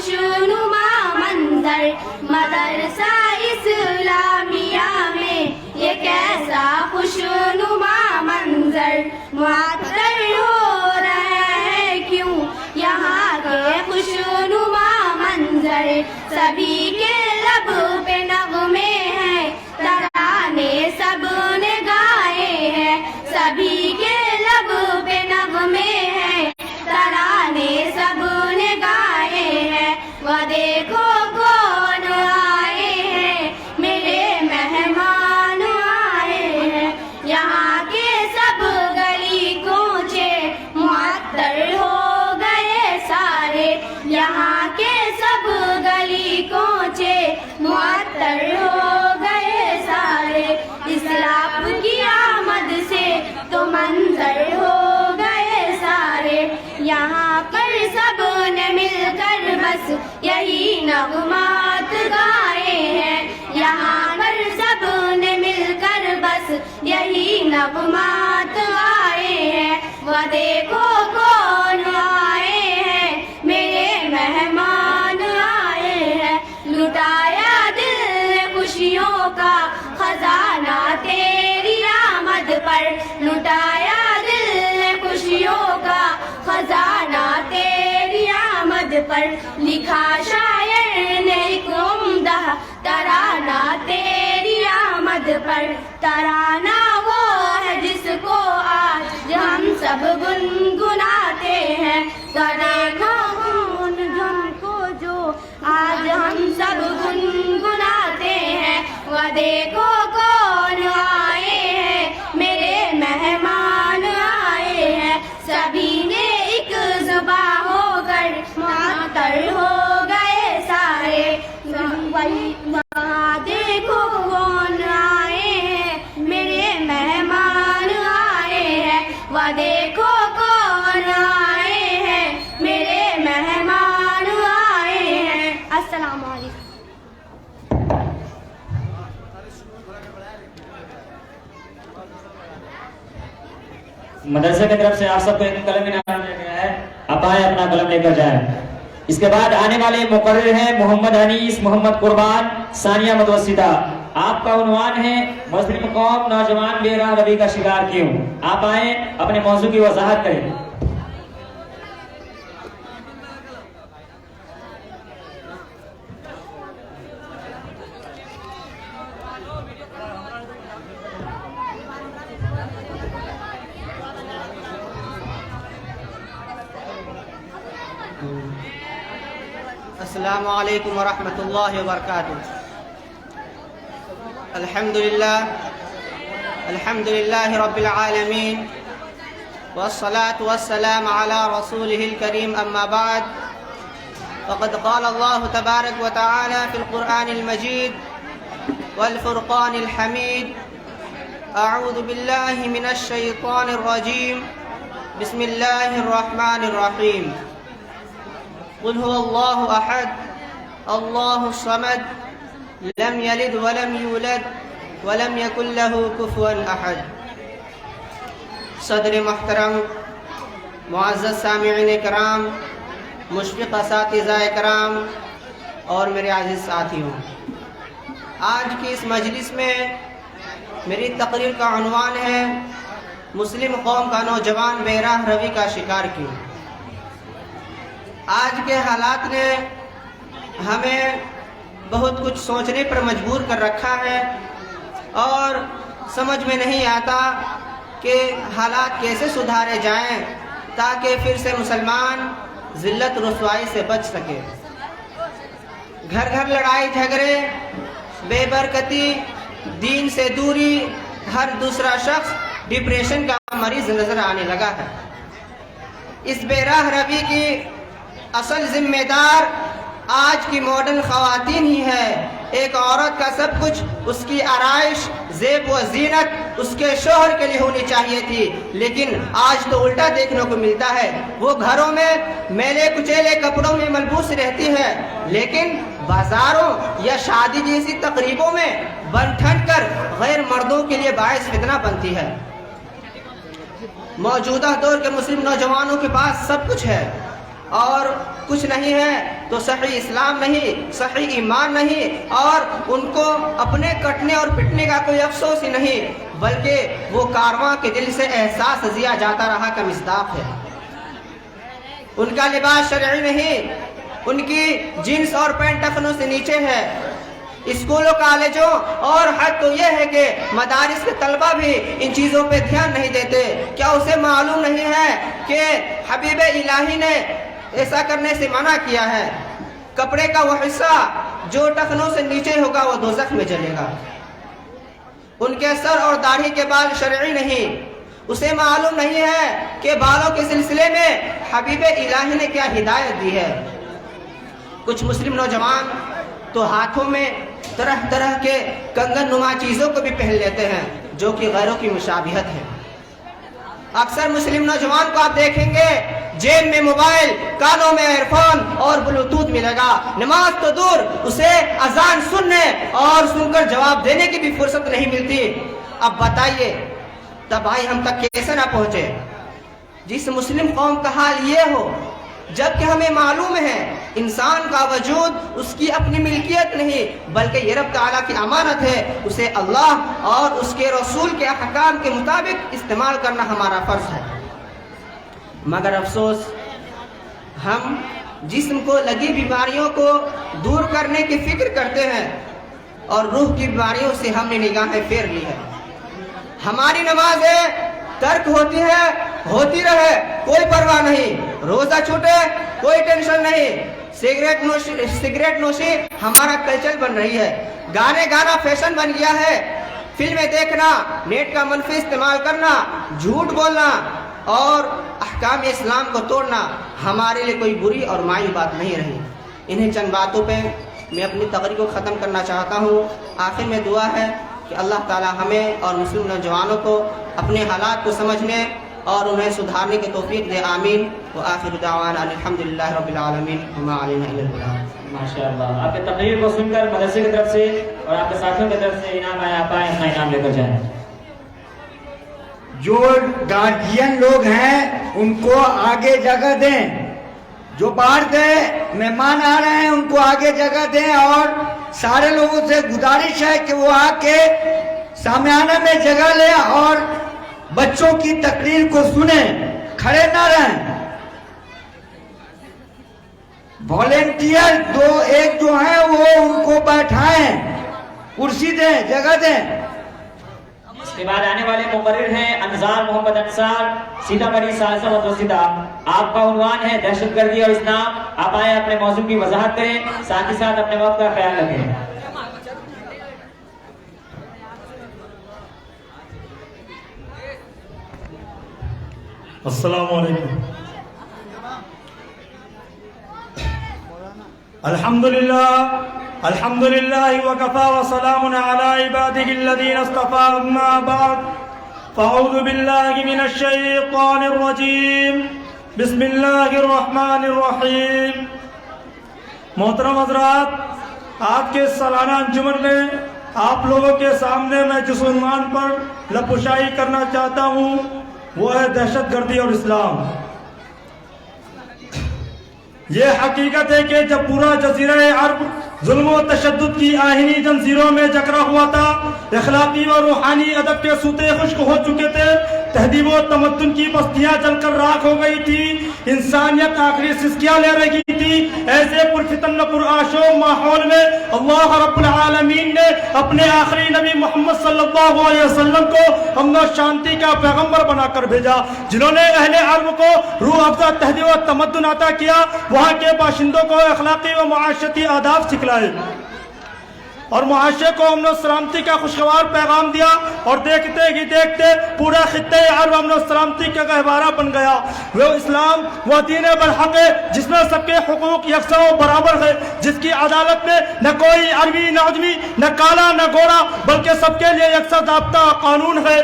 खुशनुमा मंजर मदरसा इस्लामिया में ये कैसा खुशनुमा मंजर मुअत्तर हो रहे हैं क्यों यहाँ के खुशनुमा मंजर सभी के लब पे नगमे हैं तराने सबने गाए हैं सभी के लब पे नगमे हैं तराने सबने गाए हैं वह देखो कौन आए हैं मेरे मेहमान आए हैं यहाँ के सब गली कूचे मुअत्तर हो गए सारे यहाँ के सब गली कूचे मुअत्तर हो गए सारे इस्लाम की आमद से तो मंजर हो गए सारे यहाँ पर सब ने मिलकर बस यही नगमात गाए हैं यहाँ पर सब ने मिलकर बस यही नगमात गाए हैं वह देखो कौन आए हैं मेरे मेहमान आए हैं लुटाया दिल ने खुशियों का खजाना तेरी आमद पर लुटाया दिल ने खुशियों का खजाना तेरी आमद पर लिखा शायर ने एक उम्दा तराना तेरी आमद पर तराना वो है जिसको आज हम सब गुनगुनाते हैं देखो उन धुन को जो आज हम सब गुनगुनाते हैं वह देखो कौन आए हैं मेरे मेहमान आए हैं सभी ने एक जुबां होकर मुअत्तर हो गए सारे वहाँ देखो कौन आए हैं मेरे मेहमान आए हैं वह देखो कौन आए हैं मेरे मेहमान आए हैं अस्सलाम वालेकुम मदरसे की तरफ से आप सबको एक कलम इनाम दिया गया है आप आए अपना कलम लेकर जाए इसके बाद आने वाले मुकर्रिर हैं मोहम्मद अनीस मोहम्मद कुर्बान सानिया मुतवस्सिता आपका उन्वान है मुस्लिम कौम नौजवान बेराह रवि का शिकार क्यों आप आए अपने मौजू की वजाहत करें अस्सलामु अलैकुम वरहमतुल्लाहि वबरकातुह अल्हम्दुलिल्लाहि रब्बिल आलमीन वस्सलातु वस्सलामु अला रसूलिहिल करीम अम्मा बाद फ़क़द क़ाल अल्लाहु तबारक व तआला फ़िल क़ुरआनिल मजीद वल फ़ुरक़ानिल हमीद अऊज़ु बिल्लाहि मिनश शैतानिर रजीम बिस्मिल्लाहिर रहमानिर रहीम क़ुल हुवल्लाहु अहद अल्लाहुस समद लम यलिद वलम यूलद वलम यकुल लहू कुफुवन अहद। सदर मोहतरम मुअज़्ज़ज़ सामिईन कराम मुशफ़िक़ असातिज़ा कराम और मेरे आज़िज़ साथियों, आज की इस मजलिस में मेरी तकरीर का उन्वान है मुस्लिम कौम का नौजवान बेराह रवि का शिकार क्यों। आज के हालात ने हमें बहुत कुछ सोचने पर मजबूर कर रखा है और समझ में नहीं आता कि हालात कैसे सुधारे जाएं ताकि फिर से मुसलमान ज़िल्लत रुसवाई से बच सके। घर घर लड़ाई झगड़े, बेबरकती, दीन से दूरी, हर दूसरा शख्स डिप्रेशन का मरीज नजर आने लगा है। इस बेराह रवि की असल जिम्मेदार आज की मॉडर्न ख़वातीन ही है। एक औरत का सब कुछ, उसकी आराइश, ज़ेब व ज़ीनत उसके शोहर के लिए होनी चाहिए थी, लेकिन आज तो उल्टा देखने को मिलता है। वो घरों में मैले कुचेले कपड़ों में मलबूस रहती है, लेकिन बाजारों या शादी जैसी तकरीबों में बन ठन कर गैर मर्दों के लिए बायस फितना बनती है। मौजूदा दौर के मुस्लिम नौजवानों के पास सब कुछ है और कुछ नहीं है तो تو صحیح اسلام نہیں، صحیح ایمان نہیں، اور ان کو اپنے کٹنے اور پٹنے کا کوئی افسوس ہی نہیں، بلکہ وہ کارواں کے دل سے احساس دیا جاتا رہا کا مصداق ہے۔ ان کا لباس شرعی نہیں، ان کی جینس اور پینٹ ٹخنوں سے نیچے ہے۔ اسکولوں کالجوں اور حد تو یہ ہے کہ مدارس کے طلبہ بھی ان چیزوں پہ دھیان نہیں دیتے۔ کیا اسے معلوم نہیں ہے کہ حبیب الہی نے ایسا کرنے سے منع کیا ہے؟ کپڑے کا وہ حصہ جو ٹخنوں سے نیچے ہوگا وہ دوزخ میں جلے گا۔ ان کے سر اور داڑھی کے بال شرعی نہیں، اسے معلوم نہیں ہے کہ بالوں کے سلسلے میں حبیب الہی نے کیا ہدایت دی ہے۔ کچھ مسلم نوجوان تو ہاتھوں میں طرح طرح کے کنگن نما چیزوں کو بھی پہن لیتے ہیں جو کہ غیروں کی مشابہت ہے۔ اکثر مسلم نوجوان کو آپ دیکھیں گے جیب میں موبائل، کانوں میں ایئر فون اور بلوٹوتھ ملے گا، نماز تو دور، اسے اذان سننے اور سن کر جواب دینے کی بھی فرصت نہیں ملتی۔ اب بتائیے تباہی ہم تک کیسے نہ پہنچے؟ جس مسلم قوم کا حال یہ ہو، جبکہ ہمیں معلوم ہے انسان کا وجود اس کی اپنی ملکیت نہیں بلکہ یہ رب تعالیٰ کی امانت ہے، اسے اللہ اور اس کے رسول کے احکام کے مطابق استعمال کرنا ہمارا فرض ہے۔ مگر افسوس، ہم جسم کو لگی بیماریوں کو دور کرنے کی فکر کرتے ہیں اور روح کی بیماریوں سے ہم نے نگاہیں پھیر لی ہے۔ ہماری نمازیں ترک ہوتی ہے، ہوتی رہے، کوئی پرواہ نہیں، روزہ چھوٹے کوئی ٹینشن نہیں، سگریٹ نوشی ہمارا کلچر بن رہی ہے، گانے گانا فیشن بن گیا ہے، فلمیں دیکھنا، نیٹ کا منفی استعمال کرنا، جھوٹ بولنا اور احکام اسلام کو توڑنا ہمارے لیے کوئی بری اور مایوس بات نہیں رہی۔ انہیں چند باتوں پہ میں اپنی تقریر کو ختم کرنا چاہتا ہوں۔ آخر میں دعا ہے کہ اللہ تعالی ہمیں اور مسلم نوجوانوں کو اپنے حالات کو سمجھنے اور انہیں سدھارنے کی توفیق دے، آمین۔ وآخر دعوانا الحمدللہ رب العالمین وما علینا الا البلاغ۔ ماشاءاللہ، آپ کے تقریر کو سن کر مدرسے کی طرف سے اور آپ کے ساتھیوں کی طرف سے انعام آیا، آپ آئیں اپنا انعام لے کر جائیں۔ جو گارجین لوگ ہیں ان کو آگے جگہ دیں، جو باہر گئے مہمان آ رہے ہیں ان کو آگے جگہ دیں، اور سارے لوگوں سے گزارش ہے کہ وہ آ کے سامیانہ میں جگہ لیں اور بچوں کی تقریر کو سنیں، کھڑے نہ رہیں۔ والنٹیئر دو ایک جو ہیں وہ ان کو بیٹھائیں، کرسی دیں، جگہ دیں۔ اس کے بعد آنے والے مقرر ہیں انصار محمد انصار، سیتامڑھی ثالثہ متوسطہ۔ آپ کا عنوان ہے دہشت گردی اور اسلام۔ آپ آئیں اپنے موضوع کی وضاحت کریں، ساتھ ہی ساتھ اپنے وقت کا خیال رکھیں۔ السلام علیکم۔ الحمدللہ وکفا وسلام علی عبادہ الذین اصطفى، اما بعد فاعوذ باللہ من الشیطان الرجیم، بسم اللہ الرحمن الرحیم۔ محترم حضرات، آج کے سالانہ انجمن میں آپ لوگوں کے سامنے میں جس عنوان پر لپشائی کرنا چاہتا ہوں وہ ہے دہشت گردی اور اسلام۔ یہ حقیقت ہے کہ جب پورا جزیرہ عرب ظلم و تشدد کی آہنی زنجیروں میں جکڑا ہوا تھا، اخلاقی و روحانی ادب کے سوتے خشک ہو چکے تھے، تہذیب و تمدن کی بستیاں جل کر راکھ ہو گئی تھی، انسانیت آخری سسکیاں لے رہی تھی، ایسے پرفتن و پرآشوب ماحول میں اللہ رب العالمین نے اپنے آخری نبی محمد صلی اللہ علیہ وسلم کو امن و شانتی کا پیغمبر بنا کر بھیجا، جنہوں نے اہل عرب کو روح افزا تہذیب و تمدن عطا کیا، وہاں کے باشندوں کو اخلاقی و معاشرتی آداب سکھلائے اور معاشرے کو امن و سلامتی کا خوشگوار پیغام دیا، اور دیکھتے ہی دیکھتے پورا خطہ عرب امن و سلامتی کا گہوارہ بن گیا۔ وہ اسلام وہ دین برحق ہے جس میں سب کے حقوق یکساں و برابر ہے، جس کی عدالت میں نہ کوئی عربی نہ عجمی، نہ کالا نہ گورا، بلکہ سب کے لیے یکساں ضابطہ قانون ہے۔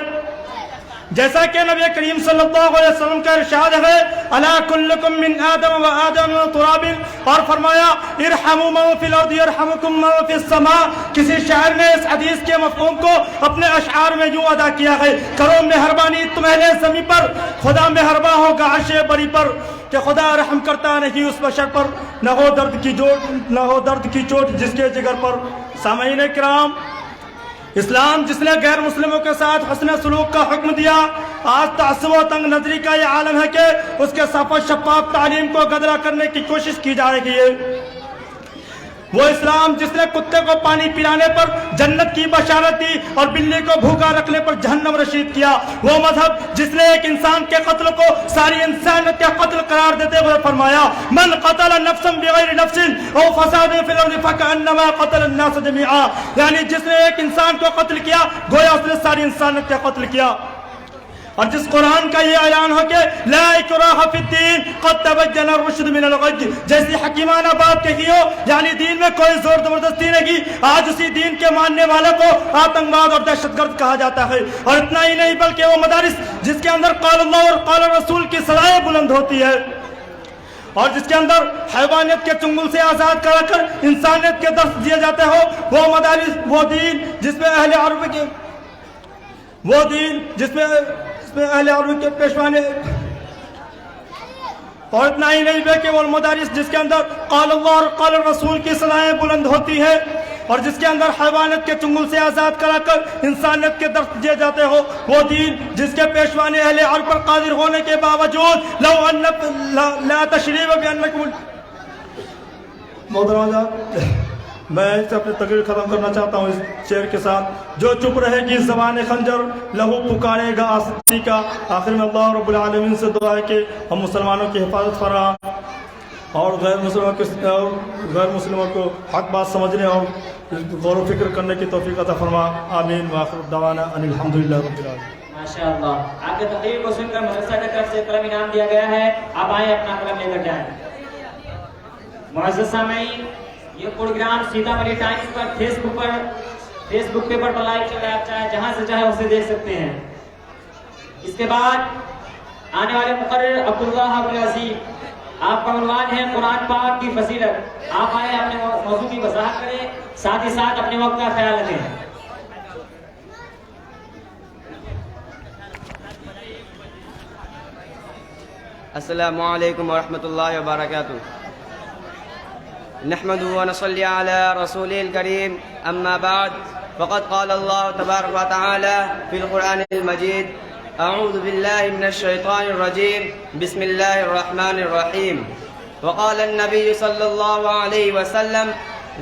जैसा कि नबी करीम सल्लल्लाहु अलैहि वसल्लम का इरशाद है, अला कुल्लुकुम मिन आदम व आदम मिन तुराबिन, और फरमाया इरहमु मन फिल अर्द यरहमुकुम मन फिस समा। किसी शायर ने इस हदीस के मफ़हूम को अपने अशआर में यूं अदा किया है, करो मेहरबानी तुम अहले ज़मीं पर, खुदा मेहरबान होगा अर्शे बरी पर, कि खुदा रहम करता नहीं उस बशर पर, न हो दर्द की चोट जिसके जिगर पर। सामईन किराम, इस्लाम जिसने गैर मुस्लिमों के साथ हस्न सलूक का हुक्म दिया, आज तअस्सुब व तंग नजरी का ये आलम है कि उसके साफ शफाफ तालीम को गदरा करने की कोशिश की जा रही है। वो इस्लाम जिसने कुत्ते को पानी पिलाने पर जन्नत की बशारत दी और बिल्ली को भूखा रखने पर जहन्नम रशीद किया, वो मजहब जिसने एक इंसान के कत्ल को सारी इंसानियत का कत्ल करार देते हुए फरमाया, मन कतल नफ्सन बिगैर नफ्सिन औ फसादिन फिल अर्द फकअन्नमा कतल अन्नास जमीआ, यानी जिसने एक इंसान को कत्ल किया गोया उसने सारी इंसानियत का कत्ल किया। और जिस कुरान का ये ऐलान हो कि ला इकराह फिद्दीन क़द तबय्यन रुश्द मिनल ग़य, जैसी हकीमाना बात कही हो, यानी दीन में कोई जोर जबरदस्ती नहीं, आज उसी दीन के मानने वालों को आतंकवाद और दहशतगर्द कहा जाता है। और इतना ही नहीं बल्कि वो मदारिस जिसके अंदर क़ाल अल्लाह और क़ाल रसूल की सलाहें बुलंद होती है, और जिसके अंदर हैवानियत के चुंगल से आज़ाद कराकर इंसानियत के दर्स दिए जाते हो, वो मदारिस, वो दीन जिसमें अहले अरब के, वो दीन जिसमें अहले अरब के पेशवाने, और इतना ही नहीं बल्कि वो मदारिस जिसके अंदर क़ाल अल्लाह और क़ाल रसूल की सलाहें बुलंद होती है, और जिसके अंदर हैवानियत के चुंगल से आज़ाद कराकर इंसानियत के दर्स दिए जाते हो, वो दीन जिसके पेशवाने अहले अरब पर कादिर होने के बावजूद लौ अन्न ला तशरीफ बिअन्नकुम, मैं इससे अपनी तकरीर ख़त्म करना चाहता हूँ इस शेर के साथ, जो चुप रहेगी ज़बान खंजर लहू पुकारेगा आसिती का। आखिर में अल्लाह रब्बुल आलमीन से दुआ है कि हम मुसलमानों की हिफाजत फरमा और गैर मुस्लिमों को हक बात समझने और गौर व फिक्र करने की तौफीक अता फरमा। आमीन व आखिर दवाना अनिल हम्दुलिल्लाह रब्बिल आलमीन। माशाअल्लाह, आपके तकरीर को सुनकर मदरसा की तरफ से कलम इनाम दिया गया है। आप आए अपना कलम लेकर जाएं। मुअज़्ज़ज़ सामीन, ये प्रोग्राम सीतामढ़ी टाइम्स पर फेसबुक पेपर पर लाइव चल रहा है, आप चाहे जहां से चाहे उसे देख सकते हैं। इसके बाद आने वाले मुकर्रिर अब्दुल्लाह अब्दुल अज़ीज़, आपका उन्वान है कुरान पाक की फजीलत। आप आए अपने मौजू की वजाहत करें, साथ ही साथ अपने वक्त का ख्याल रखें। अस्सलामु अलैकुम वरहमतुल्लाहि वबरकातुहू। नहमदुहु व नसल्ली अला रसूलिल करीम, अम्मा बाद, फ़क़द क़ाल अल्लाहु तबारक व तआला फ़िल क़ुरआनिल मजीद, अऊज़ु बिल्लाहि मिनश शैतानिर रजीम, बिस्मिल्लाहिर रहमानिर रहीम। व क़ाल अन्नबी सल्लल्लाहु अलैहि वसल्लम,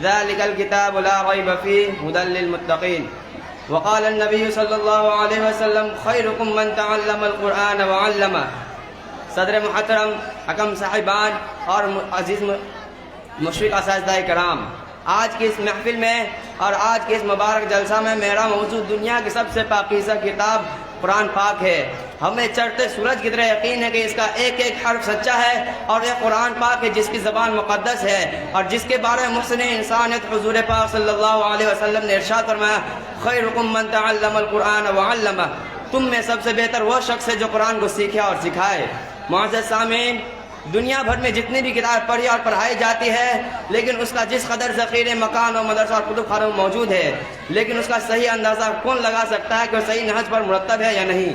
ज़ालिकल किताबु ला रैब फ़ीहि हुदल लिल मुत्तक़ीन। व क़ाल अन्नबी सल्लल्लाहु अलैहि वसल्लम, खैरुकुम मन तअल्लमल क़ुरआन व अल्लमह। सदर मुहतरम, हकम साहिबान और अजीज़ मुशफ़िक़ असातिज़ाए कराम, आज की इस महफिल में और आज के इस मुबारक जलसा में मेरा मौजूद दुनिया की सबसे पाकीज़ा किताब कुरान पाक है। हमें चढ़ते सूरज की तरह यकीन है कि इसका एक एक हर्फ सच्चा है और यह कुरान पाक है जिसकी ज़बान मुक़द्दस है और जिसके बारे में मुहसिन इंसानियत हुज़ूर पाक सल्लल्लाहु अलैहि वसल्लम ने इरशाद फरमाया, खैरुकुम मन तअल्लमल क़ुरआन व अल्लमह, तुम में सबसे बेहतर वो शख्स है जो कुरान को सीखे और सिखाए। मुअज़्ज़ज़ सामीन, दुनिया भर में जितनी भी किताब पढ़ी और पढ़ाई जाती है, लेकिन उसका जिस कदर ज़ख़ीरे मकान और मदरसा और कुतुब खाना मौजूद है, लेकिन उसका सही अंदाज़ा कौन लगा सकता है कि वो सही नहज पर मुरतब है या नहीं।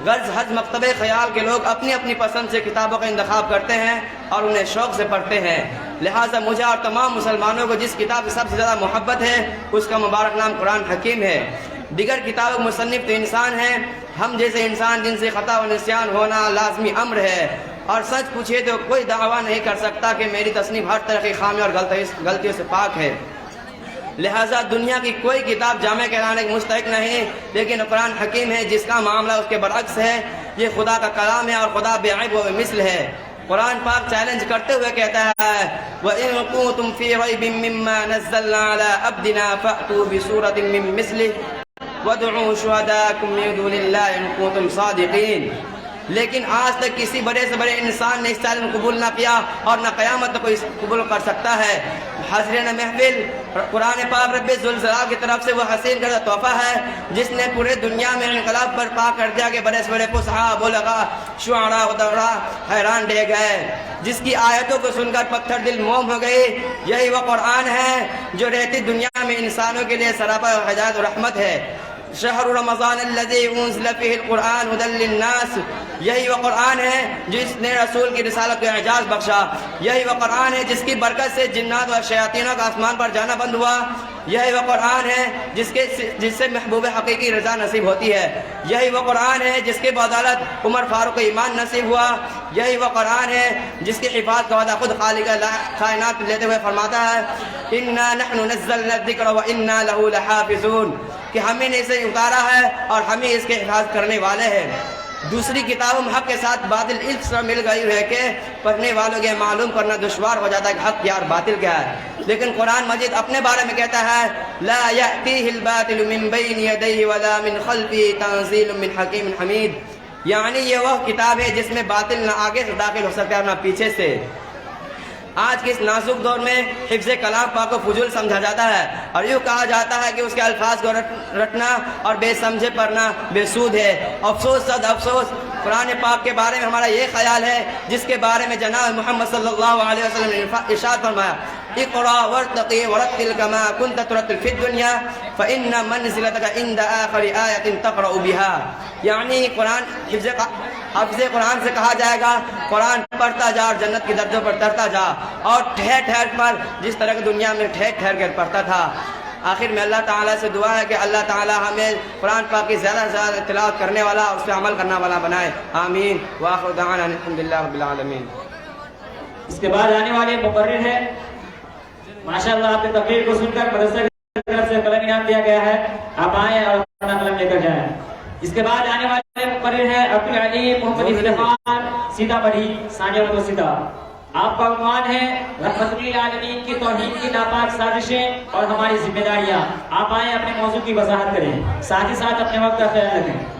गर्ज हज मकतबे ख़याल के लोग अपनी अपनी पसंद से किताबों का इंतखाब करते हैं और उन्हें शौक़ से पढ़ते हैं। लिहाजा मुझे और तमाम मुसलमानों को जिस किताब की सबसे ज़्यादा मोहब्बत है उसका मुबारक नाम कुरान हकीम है। दिगर किताब मुसन्निफ़ तो इंसान हैं, हम जैसे इंसान जिनसे ख़ता व निस्यान होना लाजमी अम्र है। और सच पूछिए तो कोई दावा नहीं कर सकता कि मेरी तसनीफ़ हर तरह की खामी और गलतियों से पाक है। लिहाजा दुनिया की कोई किताब जामे कहलाने की मुस्तहिक नहीं, लेकिन कुरान हकीम है जिसका मामला उसके बरअक्स है। ये खुदा का कलाम है और खुदा बेअइब व मिस्ल है। कुरान पाक चैलेंज करते हुए कहता है, व इन कुंतुम फी रैबिम मिम्मा नज़्ज़लना अला अब्दिना फ़अतू बिसूरतिन मिन मिस्लिही वदउ शुहदाकुम मिन दुनिल्लाहि इन कुंतुम सादिक़ीन। लेकिन आज तक किसी बड़े से बड़े इंसान ने इस चैलेंज को कबूल ना किया और न क़यामत तक कोई कबूल कर सकता है। حاضرین محفل، قرآن پاک رب ذوالجلال کی طرف سے وہ حسین کردہ تحفہ ہے جس نے پورے دنیا میں انقلاب برپا کر دیا کہ بڑے سے بڑے فصحاء، بلغاء، شعراء و دغراء حیران رہ گئے، جس کی آیتوں کو سن کر پتھر دل موم ہو گئی۔ یہی وہ قرآن ہے جو رہتی دنیا میں انسانوں کے لیے سراپا ہدایت و رحمت ہے۔ شہر رمضان الذی انزل فیہ القرآن ھدی للناس، یہی وہ قرآن ہے جس نے رسول کی رسالت کو اعجاز بخشا۔ یہی وہ قرآن ہے جس کی برکت سے جنات اور شیاطینوں کا آسمان پر جانا بند ہوا۔ یہی وہ قرآن ہے جس سے محبوب حقیقی رضا نصیب ہوتی ہے۔ یہی وہ قرآن ہے جس کے بدولت عمر فاروق کو ایمان نصیب ہوا۔ یہی وہ قرآن ہے جس کی حفاظت کا وعدہ خود خالق کائنات لیتے ہوئے فرماتا ہے انا نحن نزلنا الذکر وانا له لحافظون، کہ ہم نے اسے اتارا ہے اور ہم ہی اس کے حفاظت کرنے والے ہیں۔ دوسری کتابوں حق کے ساتھ باطل اس طرح مل گئی ہے کہ پڑھنے والوں کے معلوم کرنا دشوار ہو جاتا ہے کہ حق کیا اور باطل کیا ہے، لیکن قرآن مجید اپنے بارے میں کہتا ہے لا یأتیہ الباطل من بین یدیہ ولا من خلفہ تنزیل من حکیم حمید، یعنی یہ وہ کتاب ہے جس میں باطل نہ آگے سے داخل ہو سکتا ہے اور نہ پیچھے سے۔ آج کے اس نازک دور میں حفظ کلام پاک کو فضول سمجھا جاتا ہے اور یوں کہا جاتا ہے کہ اس کے الفاظ کو رٹنا اور بے سمجھے پڑھنا بے سود ہے۔ افسوس صد افسوس، قرآن پاک کے بارے میں ہمارا یہ خیال ہے جس کے بارے میں جناب محمد صلی اللہ علیہ وسلم نے ارشاد فرمایا اقرأ وارتقي ورتل كما كنت ترتل في الدنيا فإن منزلتك عند آخر آية تقرأ بها، یعنی قرآن حفظ قرآن سے کہا جائے گا قرآن پڑھتا جا اور جنت کی درجوں پر ترتا جا، اور ٹھہر ٹھہر پر جس طرح کی دنیا میں ٹھہر ٹھہر کر پڑھتا تھا۔ آخر میں اللہ تعالیٰ سے دعا ہے کہ اللہ تعالیٰ ہمیں قرآن پاک کی زیادہ سے زیادہ تلاوت کرنے والا اور اس پہ عمل کرنے والا بنائے، آمین۔ وآخر دعوانا الحمدللہ رب العالمین۔ اس کے بعد آنے والے مقرر ہے، ماشاءاللہ آپ کی تقریر کو سن کر مدرسہ کی طرف سے قلم انعام دیا گیا ہے، آپ آئیں اور اپنا قلم لے کر جائیں۔ اس کے بعد آنے والے مقرر ہے عبدالعلیم محمد افتخار سیتامڑھی ثانیہ متوسطہ۔ آپ کا عنوان ہے رحمت للعالمین کی توہین کی ناپاک سازشیں اور ہماری ذمہ داریاں۔ آپ آئیں اپنے موضوع کی وضاحت کریں، ساتھ ہی ساتھ اپنے وقت کا خیال رکھیں۔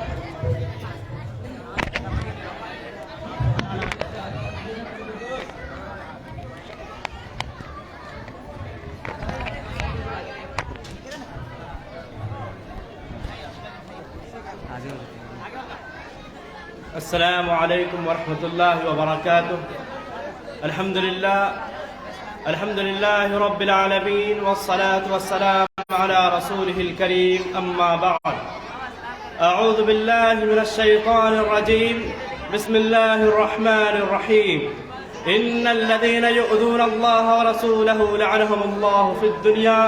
السلام علیکم ورحمۃ اللہ وبرکاتہ۔ الحمد للہ رب العالمین والصلاة والسلام علی رسولہ الکریم، اما بعد، اعوذ باللہ من الشیطان الرجیم، بسم اللہ الرحمن الرحیم۔ ان الذین یؤذون اللہ ورسولہ لعنہم اللہ فی الدنیا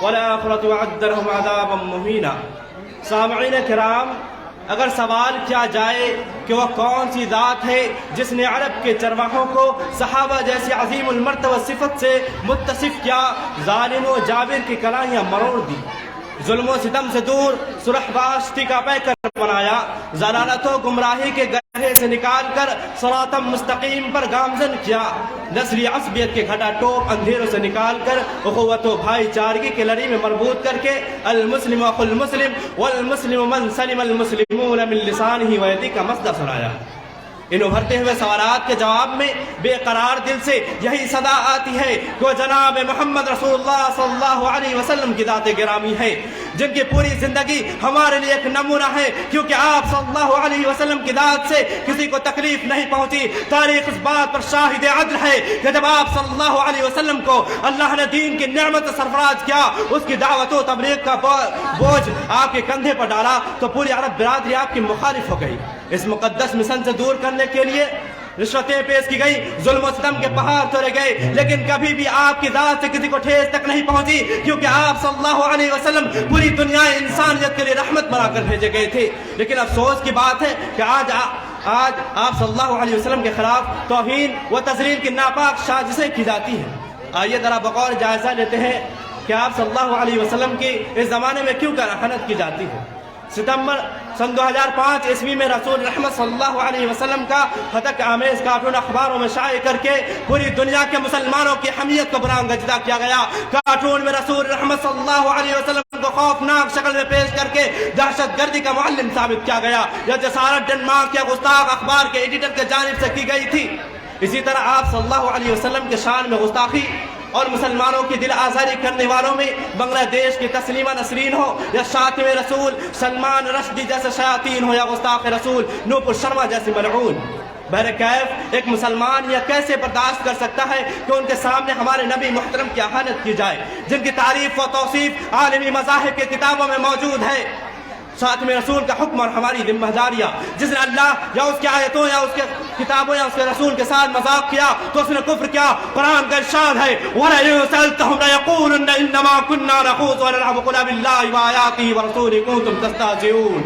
والآخرۃ وأعد لهم عذابا مہینا۔ سامعین کرام، اگر سوال کیا جائے کہ وہ کون سی ذات ہے جس نے عرب کے چرواہوں کو صحابہ جیسی عظیم المرتبہ صفت سے متصف کیا، ظالم و جابر کی کلاہیاں مروڑ دی، ظلم و ستم سے دور سرخ باشتی کا پیکر بنایا، ضلالت و گمراہی کے گہرے سے نکال کر صراط مستقیم پر گامزن کیا، نسلی عصبیت کے گھٹا ٹوپ اندھیروں سے نکال کر اخوت و بھائی چارگی کے لڑی میں مربوط کر کے المسلم اخو المسلم والمسلم من سلم المسلمون من لسانہ ویدی کا مصدر سنایا۔ ان ابھرتے ہوئے سوالات کے جواب میں بے قرار دل سے یہی صدا آتی ہے کہ وہ جناب محمد رسول اللہ صلی اللہ علیہ وسلم کی ذات گرامی ہے، جن کی پوری زندگی ہمارے لیے ایک نمونہ ہے، کیونکہ آپ صلی اللہ علیہ وسلم کی ذات سے کسی کو تکلیف نہیں پہنچی۔ تاریخ اس بات پر شاہد عدل ہے کہ جب آپ صلی اللہ علیہ وسلم کو اللہ نے دین کی نعمت سرفراز کیا، اس کی دعوت و تبلیغ کا بوجھ آپ کے کندھے پر ڈالا تو پوری عرب برادری آپ کی مخالف ہو گئی۔ اس مقدس مشن سے دور کرنے کے لیے رشوتیں پیش کی گئی، ظلم و ستم کے پہاڑ توڑے گئے، لیکن کبھی بھی آپ کی ذات سے کسی کو ٹھیس تک نہیں پہنچی، کیونکہ آپ صلی اللہ علیہ وسلم پوری دنیا انسانیت کے لیے رحمت بنا کر بھیجے گئے تھے۔ لیکن افسوس کی بات ہے کہ آج آپ صلی اللہ علیہ وسلم کے خلاف توہین و تزلیل کی ناپاک سازشیں کی جاتی ہیں۔ آئیے ذرا بغور جائزہ لیتے ہیں کہ آپ صلی اللہ علیہ وسلم کی اس زمانے میں کیوں کراہت کی جاتی ہے۔ ستمبر سن 2005 عیسوی میں رسول رحمت صلی اللہ علیہ وسلم کا ہتک آمیز کارٹون اخباروں میں شائع کر کے پوری دنیا کے مسلمانوں کی حمیت کو برآمدہ کیا گیا۔ کارٹون میں رسول رحمت صلی اللہ علیہ وسلم کو خوفناک شکل میں پیش کر کے دہشت گردی کا معلم ثابت کیا گیا۔ یہ جسارت ڈنمارک یا گستاخ اخبار کے ایڈیٹر کی جانب سے کی گئی تھی۔ اسی طرح آپ صلی اللہ علیہ وسلم کے شان میں گستاخی اور مسلمانوں کی دل آزاری کرنے والوں میں بنگلہ دیش کی تسلیمہ نسرین ہو یا شاطم رسول سلمان رشدی جیسے شیاطین ہو یا گستاخ رسول نوپور شرما جیسے ملعون، بہرکیف ایک مسلمان یہ کیسے برداشت کر سکتا ہے کہ ان کے سامنے ہمارے نبی محترم کی اہانت کی جائے، جن کی تعریف و توصیف عالمی مذاہب کے کتابوں میں موجود ہے، خاتم رسول کا حکم اور ہماری ذمہ داریاں، جس نے اللہ یا اس کی آیتوں یا اس کے کتابوں یا اس کے رسول کے ساتھ مذاق کیا تو اس نے کفر کیا۔ قرآن کا ارشاد ہے وَلَئِن سَأَلْتَهُمْ لَيَقُولُنَّ إِنَّمَا كُنَّا نَخُوضُ وَنَلْعَبُ قُلْ أَبِاللَّهِ وَآيَاتِهِ وَرَسُولِهِ كُنتُمْ تَسْتَهْزِئُونَ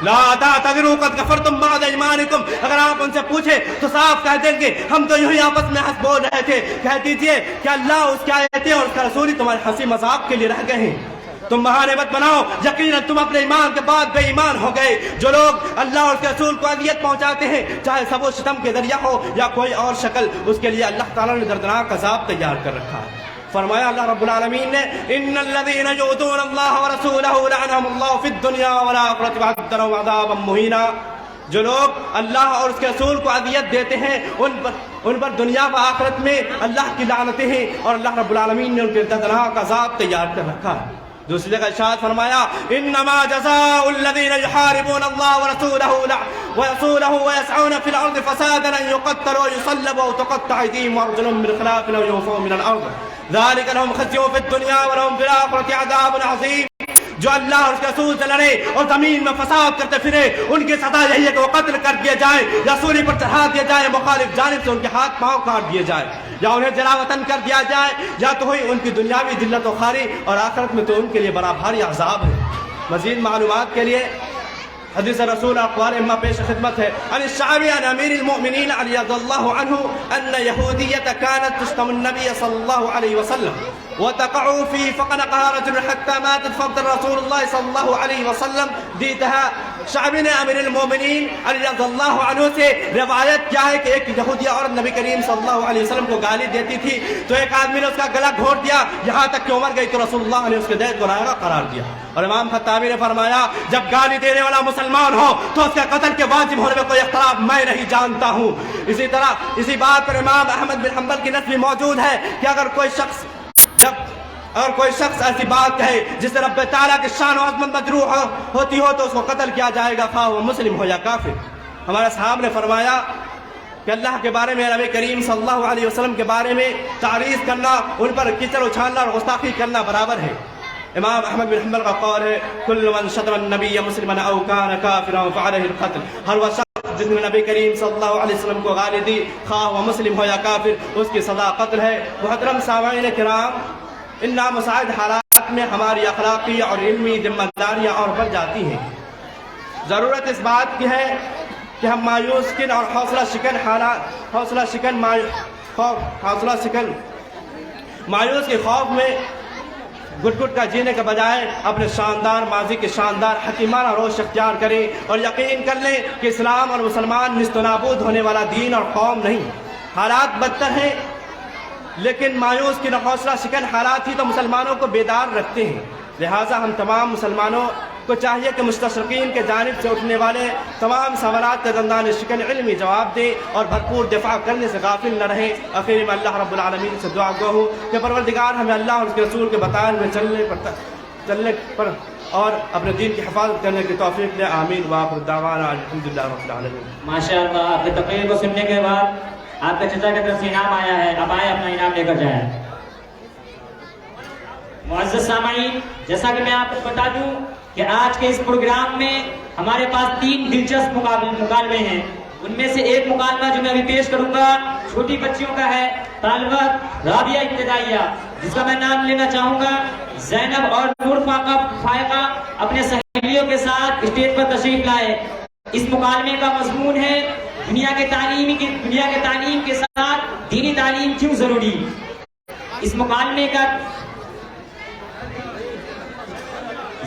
لا تعتذروا قد كفرتم بعد ایمانکم، اگر آپ ان سے پوچھیں تو صاف کہہ دیں گے ہم تو یوں ہی آپس میں ہنس بول رہے تھے، کہہ دیجئے کہ اللہ اس کی آیتیں اور اس کا رسول ہی تمہارے ہنسی مذاق کے لیے رہ گئے ہیں، تم بہانے مت بناؤ، یقیناً تم اپنے ایمان کے بعد بے ایمان ہو گئے۔ جو لوگ اللہ اور اس کے رسول کو اذیت پہنچاتے ہیں چاہے سب و ستم کے ذریعہ ہو یا کوئی اور شکل، اس کے لیے اللہ تعالیٰ نے دردناک عذاب تیار کر رکھا ہے۔ فرمایا اللہ رب العالمین نے ان الذين يؤذون الله ورسوله لعنهم الله في الدنيا والآخرة وأعد لهم عذابا مهينا، جو لوگ اللہ اور اس کے رسول کو اذیت دیتے ہیں ان پر دنیا و آخرت میں اللہ کی لعنتیں ہیں اور اللہ رب العالمین نے ان کے دردناک عذاب تیار کر رکھا ہے۔ دوسری جگہ ارشاد فرمایا انما جزاء الذين يحاربون الله ورسوله ويسعون في الارض فسادا ان يقتلوا ويصلبوا وتقطع ايديهم وارجلهم من خلاف او ينفوا من الارض ذلك لهم خزي في الدنيا ولهم في الاخره عذاب عظيم۔ جو اللہ اور اس کے رسول سے لڑے اور زمین میں فساد کرتے پھرے ان کی سزا یہی ہے کہ وہ قتل کر دیے جائیں یا سولی پر چڑھا دیا جائے، مخالف جانب سے ان کے ہاتھ پاؤں کاٹ دیے جائے یا انہیں جلا وطن کر دیا جائے، یا تو ہوئی ان کی دنیاوی ذلت و خواری اور آخرت میں تو ان کے لیے بڑا بھاری عذاب ہے۔ مزید معلومات کے لیے حدیث رسول اقوال اما پیش خدمت ہے۔ عن الشعبی عن امیر المؤمنین علی رضی اللہ عنہ ان یہودیت کانت تشتم النبی صلی اللہ علیہ وسلم وتقع فيه فقنقها رجل حتى ماتت فابتل رسول الله صلى الله عليه وسلم ديتها۔ شعبی نے امیر المومنین علی رضی اللہ عنہ سے روایت کیا ہے کہ ایک یہودیہ عورت نبی کریم صلی اللہ علیہ وسلم کو گالی دیتی تھی تو ایک آدمی نے اس کا گلا گھونٹ دیا یہاں تک کہ عمر گئی تو رسول اللہ نے اس کے دیت کو رائگہ قرار دیا۔ اور امام خطابی نے فرمایا جب گالی دینے والا مسلمان ہو تو اس کے قتل کے واجب ہونے میں کوئی اختلاف میں نہیں جانتا ہوں۔ اسی طرح اسی بات پر امام احمد بن حنبل کی نص بھی موجود ہے کہ اگر کوئی شخص ایسی بات کہے جس سے رب تعالیٰ کی شان و عظمت مجروح ہوتی ہو تو اس کو قتل کیا جائے گا، خواہ وہ مسلم ہو یا کافر۔ ہمارے صحابہ نے فرمایا کہ اللہ کے بارے میں نبی کریم صلی اللہ علیہ وسلم کے بارے میں تعریف کرنا، ان پر کیچڑ اچھالنا اور گستاخی کرنا برابر ہے۔ امام احمد بن حنبل کا قول ہے کل من شتم النبی مسلما او کان کافرا فعلیہ القتل، ہر وہ شخص جس نے نبی کریم صلی اللہ علیہ وسلم کو گالی دی خواہ وہ مسلم ہو یا کافر اس کی سزا قتل ہے۔ محترم سامعین کرام، ان نامساعد حالات میں ہماری اخلاقی اور علمی ذمہ داریاں اور بڑھ جاتی ہیں۔ ضرورت اس بات کی ہے کہ ہم مایوس کن اور حوصلہ شکن مایوس کے خوف میں گٹ گٹ کا جینے کے بجائے اپنے شاندار ماضی کے شاندار حکیمانہ روش اختیار کریں اور یقین کر لیں کہ اسلام اور مسلمان نیست و نابود ہونے والا دین اور قوم نہیں۔ حالات بدتر ہیں لیکن مایوس کی حوصلہ شکن حالات ہی تو مسلمانوں کو بیدار رکھتے ہیں، لہٰذا ہم تمام مسلمانوں کو چاہیے کہ مستشرقین کے جانب سے اٹھنے والے تمام سوالات کا دندان شکن علمی جواب دیں اور بھرپور دفاع کرنے سے غافل نہ رہیں۔ آخر میں اللہ رب العالمین سے دعا گو ہوں کہ پروردگار ہمیں اللہ اور اس کے رسول کے بتائے میں چلنے پر اور اپنے دین کی حفاظت کرنے کی توفیق دے، آمین۔ وآخر دعوانا الحمدللہ رب العالمین۔ ماشاءاللہ، آپ کی تقریر کو سننے کے بعد آپ کے چچا کی طرف سے انعام آیا ہے، اب آئے اپنا انعام لے کر جائیں۔ معزز سامعین، جیسا کہ میں آپ کو بتا دوں کہ آج کے اس پروگرام میں ہمارے پاس 3 دلچسپ مکالمے ہیں۔ ان میں سے ایک مکالمہ جو میں ابھی پیش کروں گا چھوٹی بچیوں کا ہے، طالبہ رابعہ ابتدائیہ، جس کا میں نام لینا چاہوں گا زینب اور نور فائقہ اپنے سہیلیوں کے ساتھ اسٹیج پر تشریف لائے۔ اس مکالمے کا مضمون ہے دنیا کے تعلیم کے ساتھ دینی تعلیم کیوں ضروری۔ اس مکالمے کا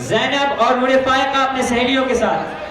زینب اور نور فائقہ اپنے سہیلیوں کے ساتھ۔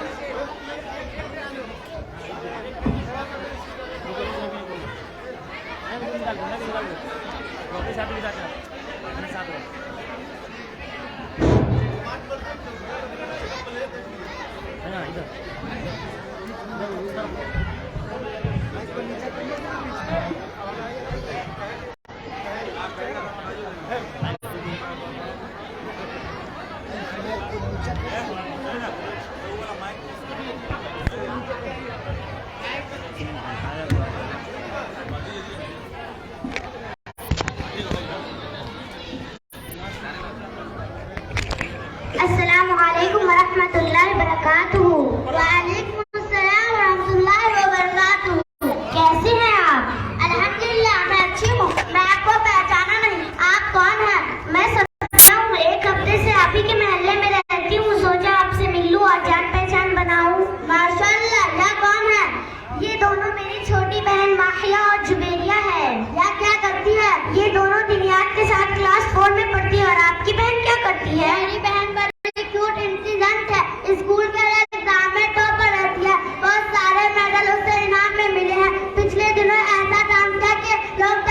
چھوٹی بہن ماہیہ اور جبیریہ ہے. کیا کرتی ہے؟ یہ دونوں دنیات کے ساتھ کلاس 4 میں پڑھتی ہے. اور آپ کی بہن کیا کرتی ہے؟ میری بہن بڑی کیوٹ انٹیلیجنٹ ہے. اسکول کے ایگزام میں ٹاپر رہتی ہے. بہت سارے میڈل اسے انعام میں ملے ہیں. پچھلے دنوں ایسا کام کیا کہ لوگ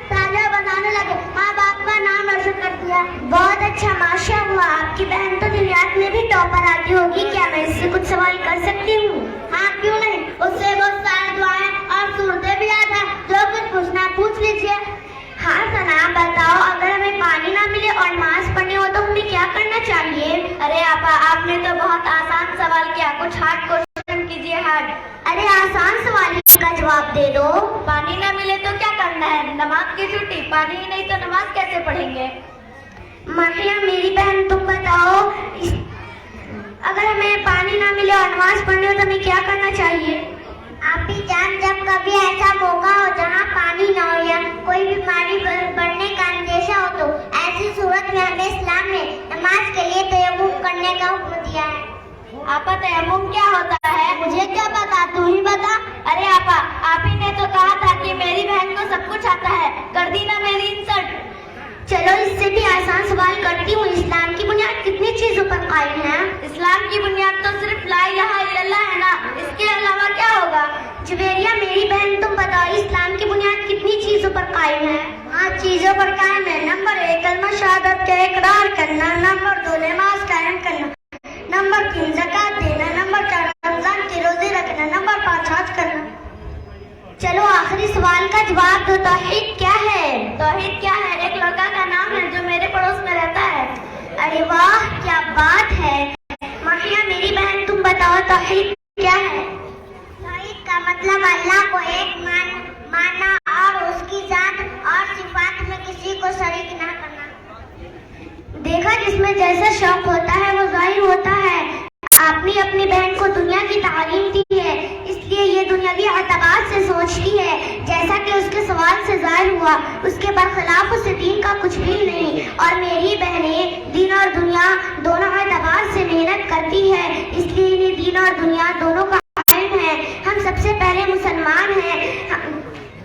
تالیاں بجانے لگے. ماں باپ کا نام روشن کرتی ہے. بہت اچھا، ماشاء اللہ. آپ کی بہن تو دنیات میں بھی ٹاپر آتی ہوگی. کیا میں اس سے کچھ سوال کر سکتی ہوں؟ ہاں کیوں نہیں. اس سے بہت سارے دعائیں اور صورتیں بھی یاد ہیں. جو کچھ پوچھنا پوچھ لیجیے. ہاں سنا، بتاؤ اگر ہمیں پانی نہ ملے اور نماز پڑھنی ہو تو ہمیں کیا کرنا چاہیے؟ ارے آپا، آپ نے تو بہت آسان سوال کیا. کچھ ہارڈ کوشچن کیجیے. ہارڈ. ارے آسان سوال کا جواب دے دو. پانی نہ ملے تو کیا کرنا ہے؟ نماز کی چھٹی. پانی ہی نہیں تو نماز کیسے پڑھیں گے؟ ماہیہ میری بہن تم بتاؤ، اگر ہمیں پانی نہ ملے اور نماز پڑھنی ہو تو ہمیں کیا کرنا چاہیے؟ آپ ہی جان، جب کبھی ایسا موقع ہو جہاں پانی نہ ہو یا کوئی بیماری بڑھنے کا اندیشہ ہو تو ایسی صورت میں ہمیں اسلام نے نماز کے لیے تیمم کرنے کا حکم دیا ہے. آپا تیمم کیا ہوتا ہے؟ مجھے کیا پتا، تم ہی بتا. ارے آپا، آپ ہی نے تو کہا تھا کہ میری بہن کو سب کچھ آتا ہے. کر دی نا میری انسلٹ. چلو اس سے بھی آسان سوال کرتی ہوں. اسلام کی بنیاد کتنی چیزوں پر قائم ہے؟ اسلام کی بنیاد تو صرف لا الہ الا اللہ ہے نا. اس کے علاوہ کیا ہوگا؟ جبیریہ میری بہن تم بتاؤ، اسلام کی بنیاد کتنی چیزوں پر قائم ہے؟ 5 چیزوں پر قائم ہے. نمبر 1 کلمہ شہادت کا اقرار کرنا. نمبر 2 نماز قائم کرنا. نمبر 3 زکوٰۃ دینا. نمبر 4 رمضان کے روزے رکھنا. نمبر 5 حج کرنا. چلو آخری سوال کا جواب دو. توحید کیا ہے؟ توحید کیا ہے؟ ایک لڑکا کا نام ہے جو میرے پڑوس میں رہتا ہے. ارے واہ، کیا بات ہے. ماہیہ میری بہن تم بتاؤ، توحید کیا ہے؟ توحید کا مطلب اللہ کو ایک ماننا اور اس کی ذات اور صفات میں کسی کو شریک نہ کرنا. دیکھا، جس میں جیسا شوق ہوتا ہے وہ ظاہر ہوتا ہے. آپ نے اپنی بہن کو دنیا کی تعلیم دی ہے، اس لیے یہ دنیاوی اعتبار سے سوچتی ہے. جیسا کہ اس کے سوال سے ظاہر ہوا، اس کے برخلاف اسے دین کا کچھ بھی نہیں. اور میری بہنیں دین اور دنیا دونوں اعتبار سے محنت کرتی ہے، اس لیے انہیں دین اور دنیا دونوں کا علم ہے. ہم سب سے پہلے مسلمان ہیں،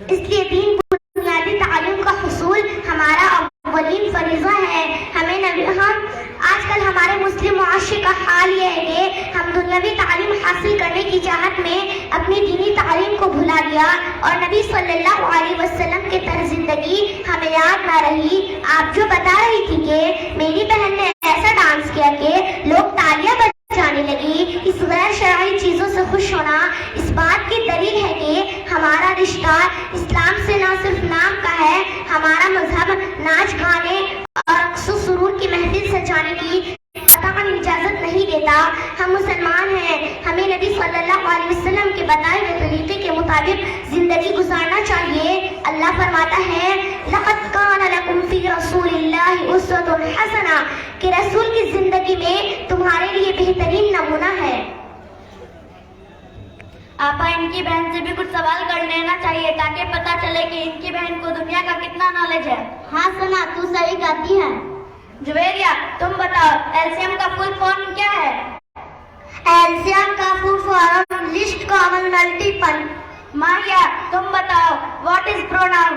اس لیے دین بنیادی تعلیم کا حصول ہمارا اولین فریضہ ہے. آج کل ہمارے مسلم معاشرے کا حال یہ ہے کہ ہم دنیاوی تعلیم حاصل کرنے کی چاہت میں اپنی دینی تعلیم کو بھلا دیا اور نبی صلی اللہ علیہ وسلم کے طرز زندگی ہمیں یاد نہ رہی. آپ جو بتا رہی تھی کہ میری بہن نے ایسا ڈانس کیا کہ لوگ تالیاں بجانے لگی، اس غیر شرعی چیزوں سے خوش ہونا اس بات کی دلیل ہے کہ ہمارا رشتہ اسلام سے نہ صرف نام کا ہے. ہمارا مذہب ناچ گانے اور رقص و سرور کی محفل سجانے کی قطعاً اجازت نہیں دیتا. ہم مسلمان ہیں، ہمیں نبی صلی اللہ علیہ وسلم کے بتائے ہوئے طریقے کے مطابق زندگی گزارنا چاہیے. اللہ فرماتا ہے لقد کان لکم فی رسول اللہ اسوۃ حسنہ، کہ رسول کی زندگی میں تمہارے لیے بہترین نمونہ ہے. آپا، ان کی بہن سے بھی کچھ سوال کر لینا چاہیے تاکہ پتہ چلے کہ ان کی بہن کو دنیا کا کتنا نالج ہے. ہاں سنا، تو صحیح کہتی ہے. جبیریہ تم بتاؤ، ایلسیم کا فل فارم کیا ہے؟ ایلسیم کا full form least common multiple. Mahiya تم بتاؤ، what is pronoun?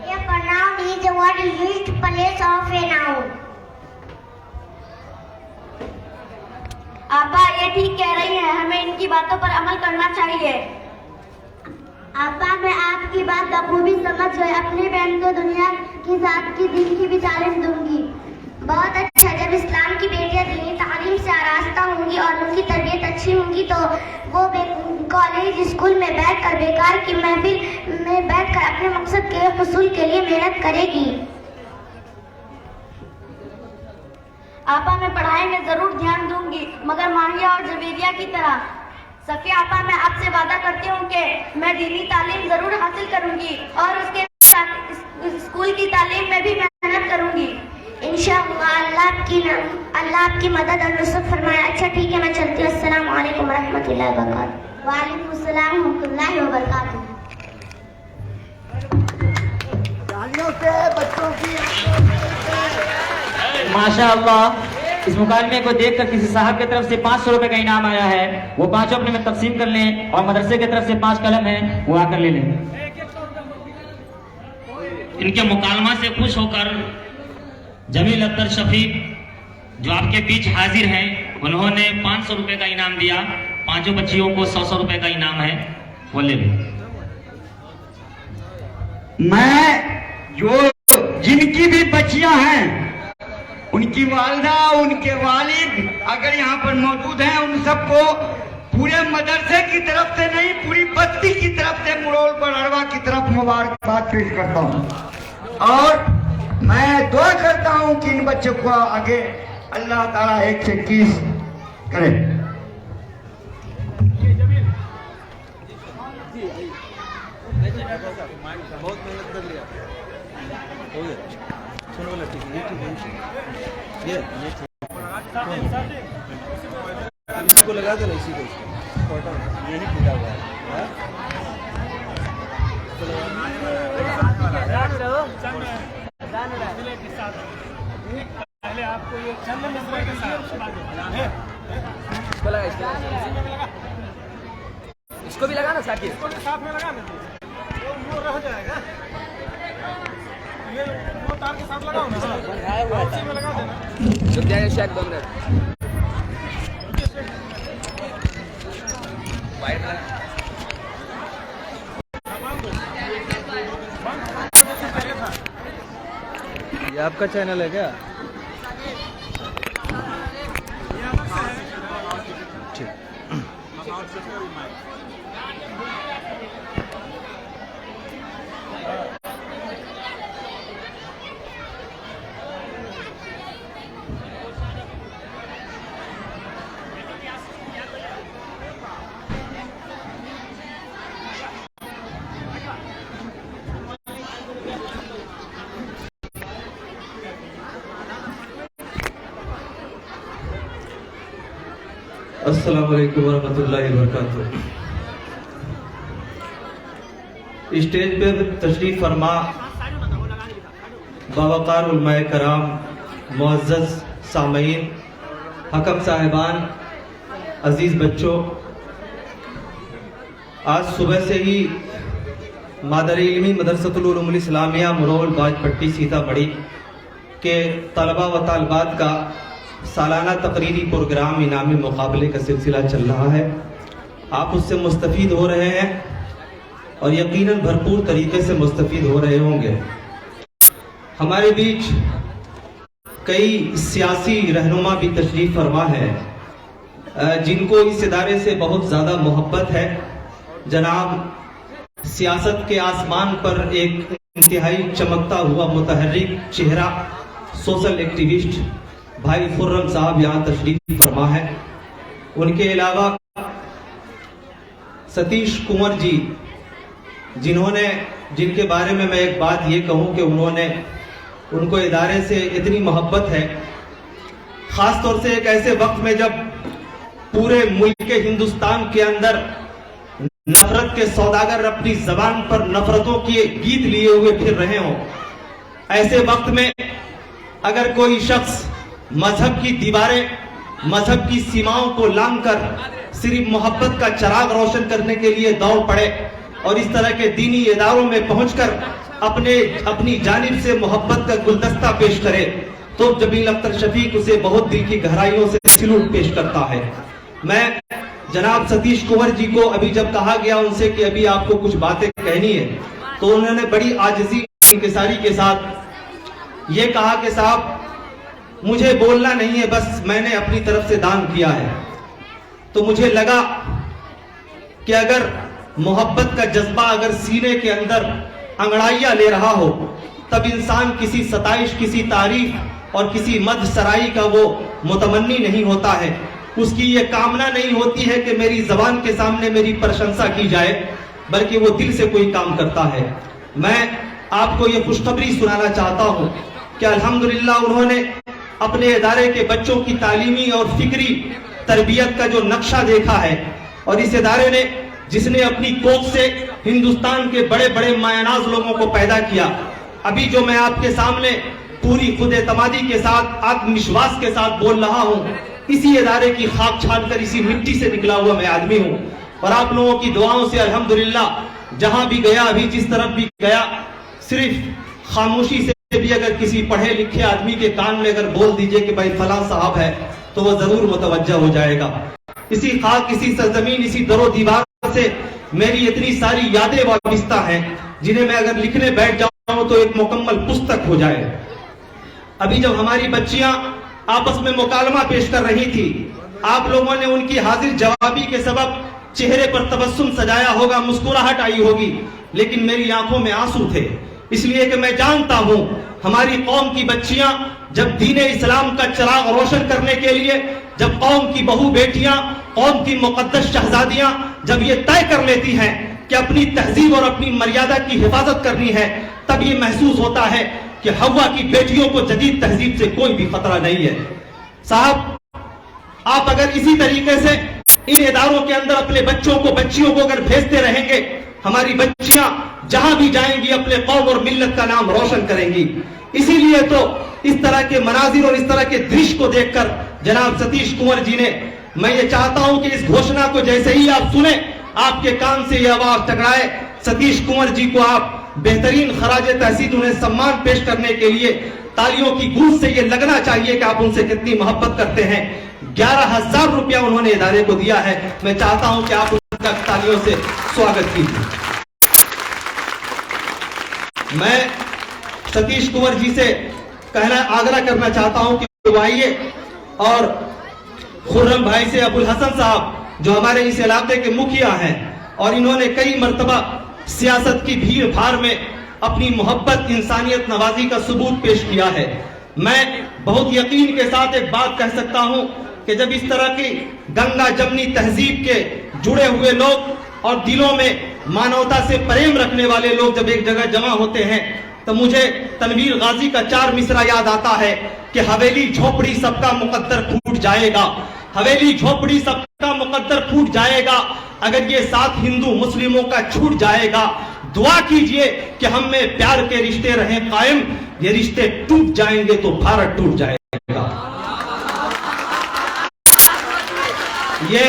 A pronoun is a word used in place of a noun. آپا یہ ٹھیک کہہ رہی ہیں، ہمیں ان کی باتوں پر عمل کرنا چاہیے. آپا میں آپ کی بات بخوبی سمجھ گئے. اپنی بہن کو دنیا کی ذات کی دین کی بھی تعلیم دوں گی. بہت اچھا. جب اسلام کی بیٹیاں دینی تعلیم سے آراستہ ہوں گی اور ان کی تربیت اچھی ہوں گی تو وہ کالج اسکول میں بیٹھ کر بیکار کی محفل میں بیٹھ کر اپنے مقصد کے حصول کے لیے محنت کرے گی. آپا میں پڑھائی میں ضرور دھیان دوں گی، مگر ماہیہ اور جبیریہ کی طرح. صفیہ آپا میں آپ سے وعدہ کرتی ہوں کہ میں دینی تعلیم ضرور حاصل کروں گی اور اس کے ساتھ اسکول کی تعلیم میں بھی محنت کروں گی. انشاءاللہ اللہ آپ کی مدد اور نصرت فرمائے. اچھا ٹھیک ہے، میں چلتی ہوں. السلام علیکم ورحمۃ اللہ وبرکاتہ. وعلیکم السلام ورحمۃ اللہ وبرکاتہ. تالیوں سے بچوں کی ماشاء اللہ. इस मुकालमे को देखकर किसी साहब की तरफ से 500 रुपए का इनाम आया है, वो पांचों अपने में तकसीम कर लें और मदरसे की तरफ से 5 कलम है वो आकर ले लें। इनके मुकालमा से खुश होकर जमील अख्तर शफीक जो आपके बीच हाजिर हैं, उन्होंने 500 रुपए का इनाम दिया। पांचों बच्चियों को 100 रुपए का इनाम है, वो ले लें। मैं जो जिनकी भी बच्चियां हैं, उनकी वालिदा, उनके वालिद अगर यहाँ पर मौजूद हैं, उन सबको पूरे मदरसे की तरफ से नहीं, पूरी बस्ती की तरफ से मुड़ोल पर अरवा की तरफ मुबारकबाद पेश करता हूँ। और मैं दुआ करता हूँ कि इन बच्चों को आगे अल्लाह ताला 1 से 21 करे। इसी को लगा देना, इसी को ये ही टूटा हुआ है। पहले आपको ये चंद मिसरे के साथ इसको भी लगाना साथ ही, इसको भी साथ में लगा देते, वो रह जाएगा। ये वो तार के साथ लगाओ ना, उसी में लगा देना। रुक जाएगा शायद 2 मिनट। ये आपका चैनल है क्या? अस्सलाम वालेकुम वरहमतुल्लाहि वबरकातुहू। स्टेज पर तशरीफ फरमा बावकार उलमाए कराम, मुअज़्ज़ज़ सामईन, हकम साहिबान, अजीज बच्चों, आज सुबह से ही मादर इल्मी मदरसतुल उलूमुल इस्लामिया मुरौल बाजपट्टी सीतामढ़ी के तलबा व तालिबात का सालाना तकरीरी प्रोग्राम इनामी मुकाबले का सिलसिला चल रहा है। आप उससे मुस्तफ़ीद हो रहे हैं और यकीनन भरपूर तरीके से मुस्तफ़ीद हो रहे होंगे। हमारे बीच कई सियासी रहनुमा भी तशरीफ फरमा है जिनको इस इदारे से बहुत ज़्यादा मोहब्बत है। जनाब सियासत के आसमान पर एक इंतहाई चमकता हुआ मुतहर्रिक चेहरा सोशल एक्टिविस्ट भाई खुर्रम साहब यहाँ तशरीफ फरमा है। उनके अलावा सतीश कुंवर जी, जिनके बारे में मैं एक बात ये कहूँ कि उनको इदारे से इतनी मोहब्बत है, ख़ास तौर से एक ऐसे वक्त में जब पूरे मुल्क के हिंदुस्तान के अंदर नफरत के सौदागर अपनी जबान पर नफरतों के गीत लिए हुए फिर रहे हों, ऐसे वक्त में अगर कोई शख्स मजहब की दीवारें, मजहब की सीमाओं को लांघकर सिर्फ मोहब्बत का चिराग रोशन करने के लिए दौड़ पड़े और इस तरह के दीनी इदारों में पहुंचकर अपनी जानिब से मोहब्बत का गुलदस्ता पेश करे, तो जमील अख्तर शफीक उसे बहुत दिल की गहराइयों से सैल्यूट पेश करता है। मैं जनाब सतीश कुंवर जी को अभी जब कहा गया उनसे कि अभी आपको कुछ बातें कहनी है, तो उन्होंने बड़ी आजिज़ी इंकिसारी के साथ ये कहा कि साहब मुझे बोलना नहीं है, बस मैंने अपनी तरफ से दान किया है। तो मुझे लगा कि अगर मोहब्बत का जज्बा अगर सीने के अंदर अंगड़ाइयां ले रहा हो, तब इंसान किसी सताइश, किसी तारीफ और किसी मद सराई का वो मुतमन्नी नहीं होता है। उसकी ये कामना नहीं होती है कि मेरी जबान के सामने मेरी प्रशंसा की जाए, बल्कि वो दिल से कोई काम करता है। मैं आपको ये खुशखबरी सुनाना चाहता हूँ कि अल्हम्दुलिल्लाह उन्होंने अपने इदारे के बच्चों की तालीमी और फिक्री तरबियत का जो नक्शा देखा है, और इस इदारे ने जिसने अपनी कोख से हिंदुस्तान के बड़े बड़े मायनाज लोगों को पैदा किया। अभी जो मैं आपके सामने पूरी खुद एतमादी के साथ, आत्मविश्वास के साथ बोल रहा हूँ। इसी इदारे की खाक छान कर इसी मिट्टी से निकला हुआ मैं आदमी हूँ, और आप लोगों की दुआओं से अल्हम्दुलिल्लाह जहां भी गया, अभी जिस तरफ भी गया, सिर्फ खामोशी से भी अगर किसी पढ़े लिखे आदमी के कान में अगर बोल दीजिए कि भाई फलां साहब है, तो वो जरूर मुतवज्जा हो जाएगा। इसी खाक, इसी सरजमीन, इसी दरो दीवार से मेरी इतनी सारी यादें वाबिस्ता हैं जिन्हें मैं अगर लिखने बैठ जाऊं तो एक मुकम्मल पुस्तक हो जाए। अभी जब हमारी बच्चियां आपस में मुकालमा पेश कर रही थी, आप लोगों ने उनकी हाजिर जवाबी के सबब चेहरे पर तबस्सुम सजाया होगा, मुस्कुराहट आई होगी, लेकिन मेरी आंखों में आंसू थे, इसलिए कि मैं जानता हूं हमारी कौम की बच्चियां जब दीन इस्लाम का चिराग रोशन करने के लिए, जब कौम की बहू बेटियां, कौम की मुकद्दस शहजादियां जब ये तय कर लेती हैं कि अपनी तहजीब और अपनी मर्यादा की हिफाजत करनी है, तब ये महसूस होता है कि हवा की बेटियों को जदीद तहजीब से कोई भी खतरा नहीं है। साहब, आप अगर इसी तरीके से इन इदारों के अंदर अपने बच्चों को, बच्चियों को अगर भेजते रहेंगे, हमारी बच्चियां जहां भी जाएंगी अपने कौम और मिल्लत का नाम रोशन करेंगी। इसीलिए तो इस तरह के मनाजिर और इस तरह के दृश्य को देखकर जनाब सतीश कुंवर जी ने, मैं ये चाहता हूं कि इस घोषणा को जैसे ही आप सुने, आपके कान से ये आवाज टकराए, सतीश कुंवर जी को आप बेहतरीन खराज तहसीन उन्हें सम्मान पेश करने के लिए तालियों की गूंज से ये लगना चाहिए कि आप उनसे कितनी मोहब्बत करते हैं। 11,000 रुपया उन्होंने इदारे को दिया है, मैं चाहता हूं कि आप उनका तालियों से स्वागत कीजिए। मैं सतीश कुंवर जी से आग्रह करना चाहता हूं कि वो आइए, और खुर्रम भाई से अबुल हसन साहब जो हमारे इस इलाके के मुखिया हैं, और इन्होंने कई मर्तबा सियासत की भीड़ भाड़ में अपनी मोहब्बत, इंसानियत नवाजी का सबूत पेश किया है। मैं बहुत यकीन के साथ एक बात कह सकता हूं कि जब इस तरह की गंगा जमनी तहजीब के जुड़े हुए लोग और दिलों में मानवता से प्रेम रखने वाले लोग जब एक जगह जमा होते हैं, तो मुझे तनवीर गाजी का 4 मिसरा याद आता है कि हवेली झोपड़ी सबका मुकद्दर फूट जाएगा, हवेली झोपड़ी सबका मुकद्दर फूट जाएगा, अगर ये साथ हिंदू मुस्लिमों का छूट जाएगा। दुआ कीजिए कि हम में प्यार के रिश्ते रहें कायम, ये रिश्ते टूट जाएंगे तो भारत टूट जाएगा। ये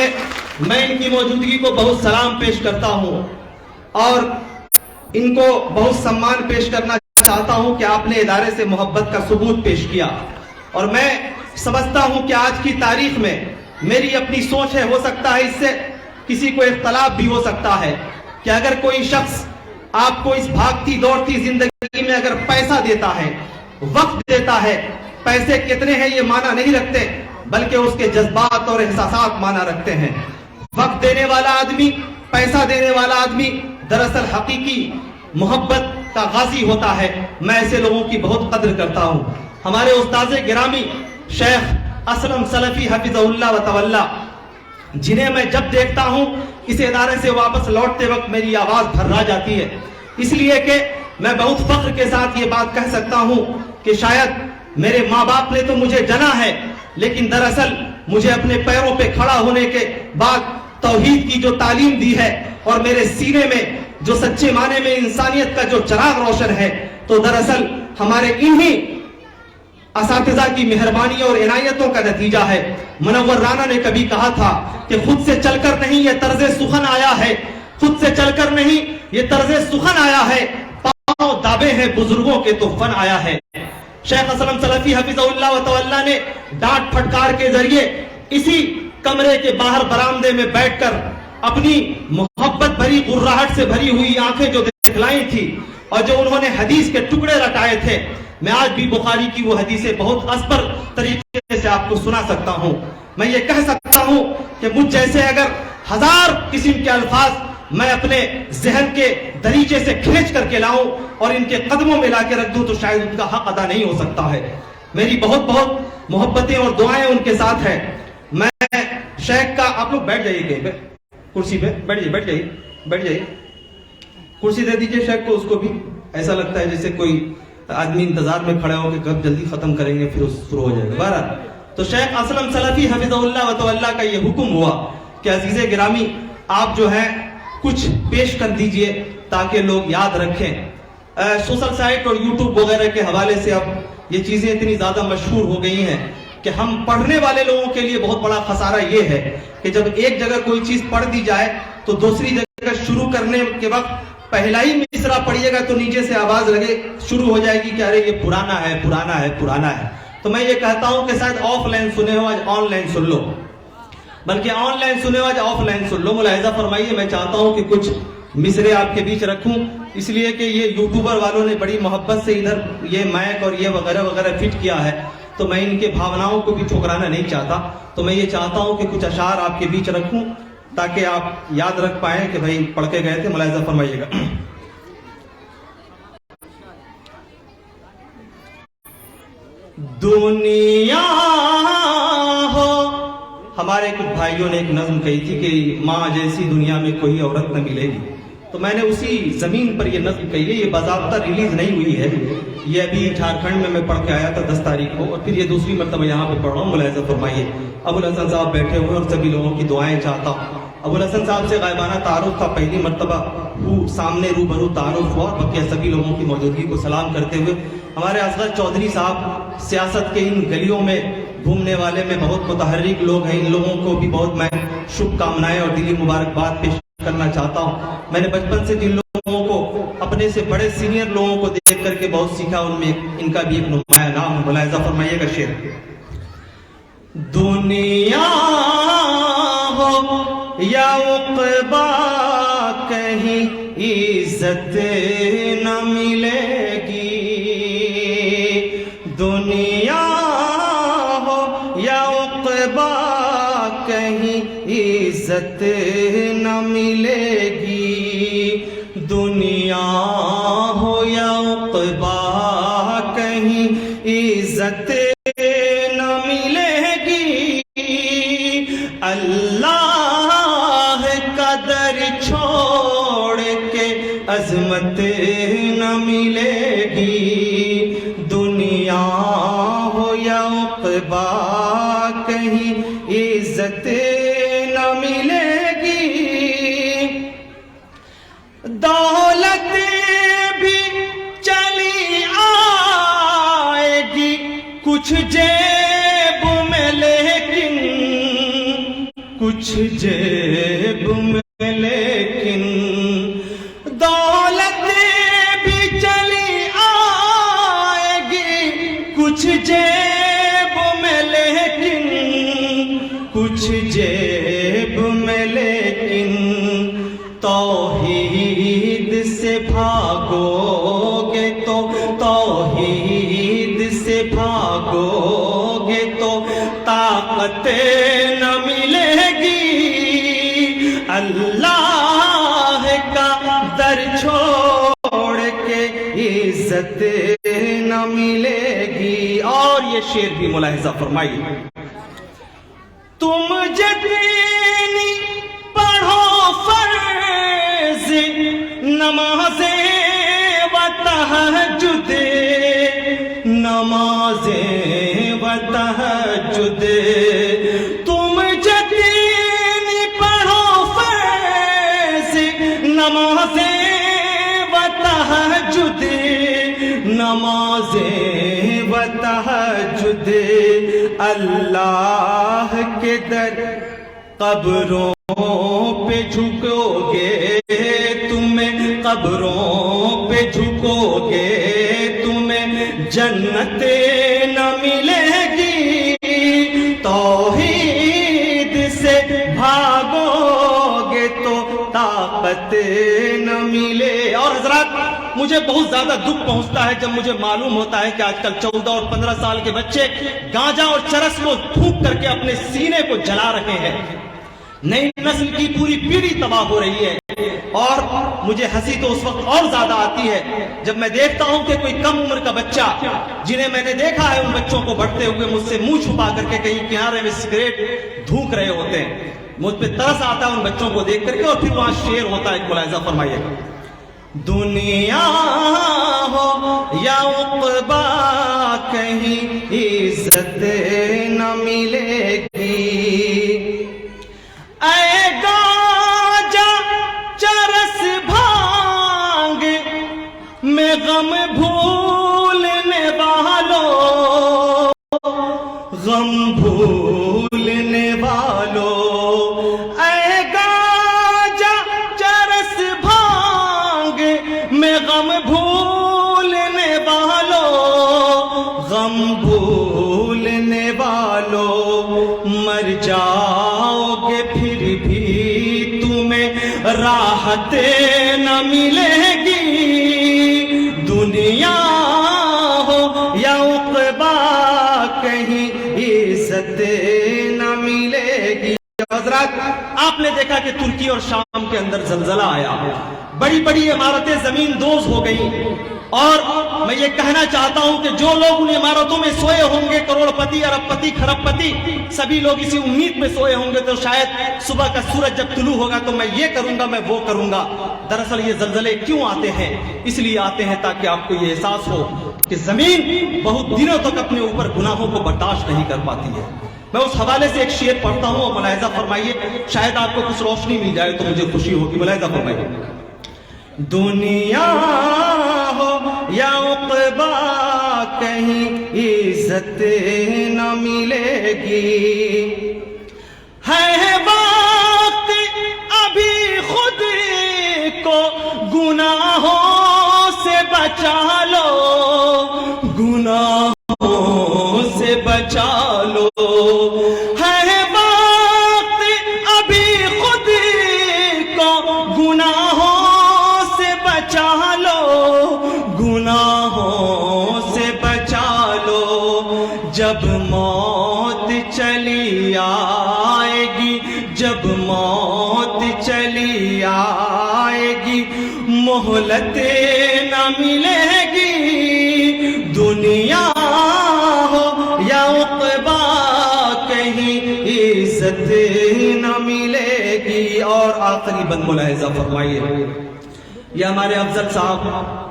मैं इनकी मौजूदगी को बहुत सलाम पेश करता हूं और इनको बहुत सम्मान पेश करना चाहता हूं कि आपने इदारे से मोहब्बत का सबूत पेश किया। और मैं समझता हूं कि आज की तारीख में मेरी अपनी सोच है, हो सकता है इससे किसी को इख्तलाफ भी हो सकता है, कि अगर कोई शख्स आपको इस भागती दौड़ती जिंदगी में अगर पैसा देता है, वक्त देता है, पैसे कितने हैं ये माना नहीं रखते, बल्कि उसके जज्बात और एहसासात माना रखते हैं। वक्त देने वाला आदमी, पैसा देने वाला आदमी दरअसल हकीकी मोहब्बत का गाजी होता है। मैं ऐसे लोगों की बहुत कदर करता हूं। हमारे उस्ताद गिरामी शेख असलम सलफी हफिज़हुल्लाह व तवल्ला, जिन्हें मैं जब देखता हूं इस इदारे से वापस लौटते वक्त मेरी आवाज भर्रा जाती है, इसलिए कि मैं बहुत फख्र के साथ ये बात कह सकता हूं कि शायद मेरे माँ बाप ने तो मुझे जना है, लेकिन दरअसल मुझे अपने पैरों पे खड़ा होने के बाद तौहीद की जो तालीम दी है और मेरे सीने में जो सच्चे माने में इंसानियत का जो चिराग रोशन है, तो दरअसल हमारे इन्हीं असातिज़ा की मेहरबानी और इनायतों का नतीजा है। मुनव्वर राना ने कभी कहा था कि खुद से चलकर नहीं ये तर्ज़े सुखन आया है, खुद से चलकर नहीं ये तर्ज़े सुखन आया है, पांव दाबे हैं बुजुर्गों के तो फन आया है। शेख असलम सलफी हफिज़हुल्लाह व तवल्ला ने डांट फटकार के जरिए इसी कमरे के बाहर बरामदे में बैठकर अपनी मोहब्बत भरी गुर्राहट से भरी हुई आंखें जो दिखलाई थी और जो उन्होंने हदीस के टुकड़े रटाए थे, मैं आज भी बुखारी की वो हदीसें बहुत असपर तरीके से आपको सुना सकता हूं। मैं ये कह सकता हूं कि मुझ जैसे अगर 1000 किस्म के अल्फाज मैं अपने जहन के दरीचे से खींच करके लाऊं और इनके कदमों में लाके रख दूं, तो शायद उनका हक अदा नहीं हो सकता है। मेरी बहुत बहुत मोहब्बतें और दुआएं उनके साथ है। मैं शेख का, आप लोग बैठ जाइए कहीं पे, कुर्सी पे बैठ जाइए, बैठ जाइए, कुर्सी दे दीजिए शेख को, उसको भी ऐसा लगता है जैसे कोई आदमी इंतजार में खड़ा हो कि कब जल्दी खत्म करेंगे फिर शुरू हो जाएगा। बहरहाल, तो शेख असलम सलफी हफिज़हुल्लाह व तवल्ला का ये हुक्म हुआ कि अजीज़े गिरामी आप जो है कुछ पेश कर दीजिए ताकि लोग याद रखें। सोशल साइट और यूट्यूब वगैरह के हवाले से अब یہ چیزیں اتنی زیادہ مشہور ہو گئی ہیں کہ ہم پڑھنے والے لوگوں کے لیے بہت بڑا خسارہ یہ ہے کہ جب ایک جگہ کوئی چیز پڑھ دی جائے تو دوسری جگہ شروع کرنے کے وقت پہلا ہی مصرع پڑھیے گا تو نیچے سے آواز لگے شروع ہو جائے گی کہ ارے یہ پرانا ہے پرانا ہے پرانا ہے. تو میں یہ کہتا ہوں کہ شاید آف لائن سنے ہو، آج آن لائن سن لو، بلکہ آن لائن سنے ہو آج آف لائن سن لو. ملاحظہ فرمائیے، میں چاہتا ہوں کہ کچھ مصرے آپ کے بیچ رکھوں، اس لیے کہ یہ یوٹیوبر والوں نے بڑی محبت سے ادھر یہ مائک اور یہ وغیرہ وغیرہ فٹ کیا ہے، تو میں ان کے بھاوناؤں کو بھی ٹھکرانا نہیں چاہتا. تو میں یہ چاہتا ہوں کہ کچھ اشعار آپ کے بیچ رکھوں تاکہ آپ یاد رکھ پائیں کہ بھائی پڑھ کے گئے تھے. ملاحظہ فرمائیے گا. دنیا ہو، ہمارے کچھ بھائیوں نے ایک نظم کہی تھی کہ ماں جیسی دنیا میں کوئی عورت نہ ملے گی، تو میں نے اسی زمین پر یہ نظم کہی ہے. یہ باضابطہ ریلیز نہیں ہوئی ہے، یہ ابھی جھارکھنڈ میں پڑھ کے آیا تھا 10 تاریخ کو، اور پھر یہ دوسری مرتبہ یہاں پہ پڑھ رہا ہوں. ملاحظہ فرمائیے. ابوالحسن صاحب بیٹھے ہوئے اور سبھی لوگوں کی دعائیں چاہتا ہوں. ابوالحسن صاحب سے غائبانہ تعارف تھا، پہلی مرتبہ سامنے روبرو تعارف ہوا، اور بقیہ سبھی لوگوں کی موجودگی کو سلام کرتے ہوئے ہمارے اصغر چودھری صاحب سیاست کے ان گلیوں میں گھومنے والے میں بہت متحرک لوگ ہیں، ان لوگوں کو بھی بہت میں شبھ کامنائیں اور دلی مبارکباد پیش کرنا چاہتا ہوں. میں نے بچپن سے جن لوگوں کو اپنے سے بڑے سینئر لوگوں کو دیکھ کر کے بہت سیکھا، ان میں ان کا بھی ایک نمایاں نام ہے. ملاحظہ فرمائیے گا شعر. دنیا ہو یا عقبا کہیں عزت نہ ملے گی، دنیا ہو یا عقبا کہیں عزت نہ ملے گی، دنیا ہو یا عقبا کہیں عزت نہ ملے گی. اللہ کا در چھوڑ کے عظمت نہ ملے گی، دنیا ہو یا عقبا کہیں عزت نہ ملے گی. دولت بھی چلی آئے گی کچھ جیب میں، لیکن کچھ جیب میں، لیکن دولت بھی چلی آئے گی کچھ جیب میں، لیکن کچھ جیب میں، لیکن توحید سے بھاگو گے تو، توحید سے بھاگو گے تو طاقت نہ ملے گی، اللہ کا در چھوڑ کے عزت نہ ملے گی. اور یہ شعر بھی ملاحظہ فرمائیے. تم جتنی پڑھو فرض نمازیں و تہجد، نمازیں و تہجد، تم جتنی پڑھو فرض نمازیں و تہجد، نمازیں و تہجد، اللہ کے در قبروں پہ جھکو گے تمہیں، قبروں پہ جھکو گے تمہیں جنت نہ ملے گی، توحید سے بھاگو گے تو طاقت نہ ملے. اور حضرات، مجھے بہت زیادہ دکھ پہنچتا ہے جب مجھے معلوم ہوتا ہے کہ آج کل 14 اور 15 سال کے بچے گانجا اور چرس کو پھونک کر کے اپنے سینے کو جلا رہے ہیں. نئی نسل کی پوری پیڑھی تباہ ہو رہی ہے. اور مجھے ہنسی تو اس وقت اور زیادہ آتی ہے جب میں دیکھتا ہوں کہ کوئی کم عمر کا بچہ، جنہیں میں نے دیکھا ہے ان بچوں کو بڑھتے ہوئے مجھ سے منہ چھپا کر کے کہیں کنارے میں سگریٹ دھوک رہے ہوتے ہیں. مجھ پہ ترس آتا ہے ان بچوں کو دیکھ کر کے. اور پھر وہاں شعر ہوتا ہے، ملاحظہ فرمائیے. دنیا ہو یا عقبا کہیں عزت نہ ملے گی، اے گانجا چرس بھانگ میں غم بھولنے والوں राहतें न मिलेगी, दुनिया हो या उक़बा कहीं इज़्ज़त न मिलेगी। हज़रात, आपने देखा कि तुर्की और शाम के अंदर ज़लज़ला आया, बड़ी बड़ी इमारतें ज़मीन दोज़ हो गई, और मैं ये कहना चाहता हूं कि जो लोग उन इमारतों में सोए होंगे, करोड़पति, अरबपति, खरबपति, सभी लोग इसी उम्मीद में सोए होंगे तो शायद सुबह का सूरज जब तुलू होगा तो मैं ये करूंगा, मैं वो करूंगा। दरअसल ये ज़लज़ले क्यों आते हैं? इसलिए आते हैं ताकि आपको ये एहसास हो कि जमीन बहुत दिनों तक अपने ऊपर गुनाहों को बर्दाश्त नहीं कर पाती है। मैं उस हवाले से एक शेर पढ़ता हूं और मुलाहिज़ा फरमाइए, शायद आपको कुछ रोशनी मिल जाए तो मुझे खुशी होगी। मुलाहिज़ा फरमाइए। दुनिया हो या उक़बा कहीं इज़्ज़त न मिलेगी, है वक्त अभी खुद को गुनाहों से बचा लो, गुनाहों से बचा लो, है वक्त अभी खुद को गुनाहों से बचा लो, गुनाहों से बचा लो। जब मौत चली आएगी, जब मौत चली आएगी, मोहलत न मिलेगी, दुनिया हो या उक़बा कहीं इज़्ज़त न मिलेगी। और आखिरी बंद मुलाहिज़ा फरमाइए, ये हमारे अफजल साहब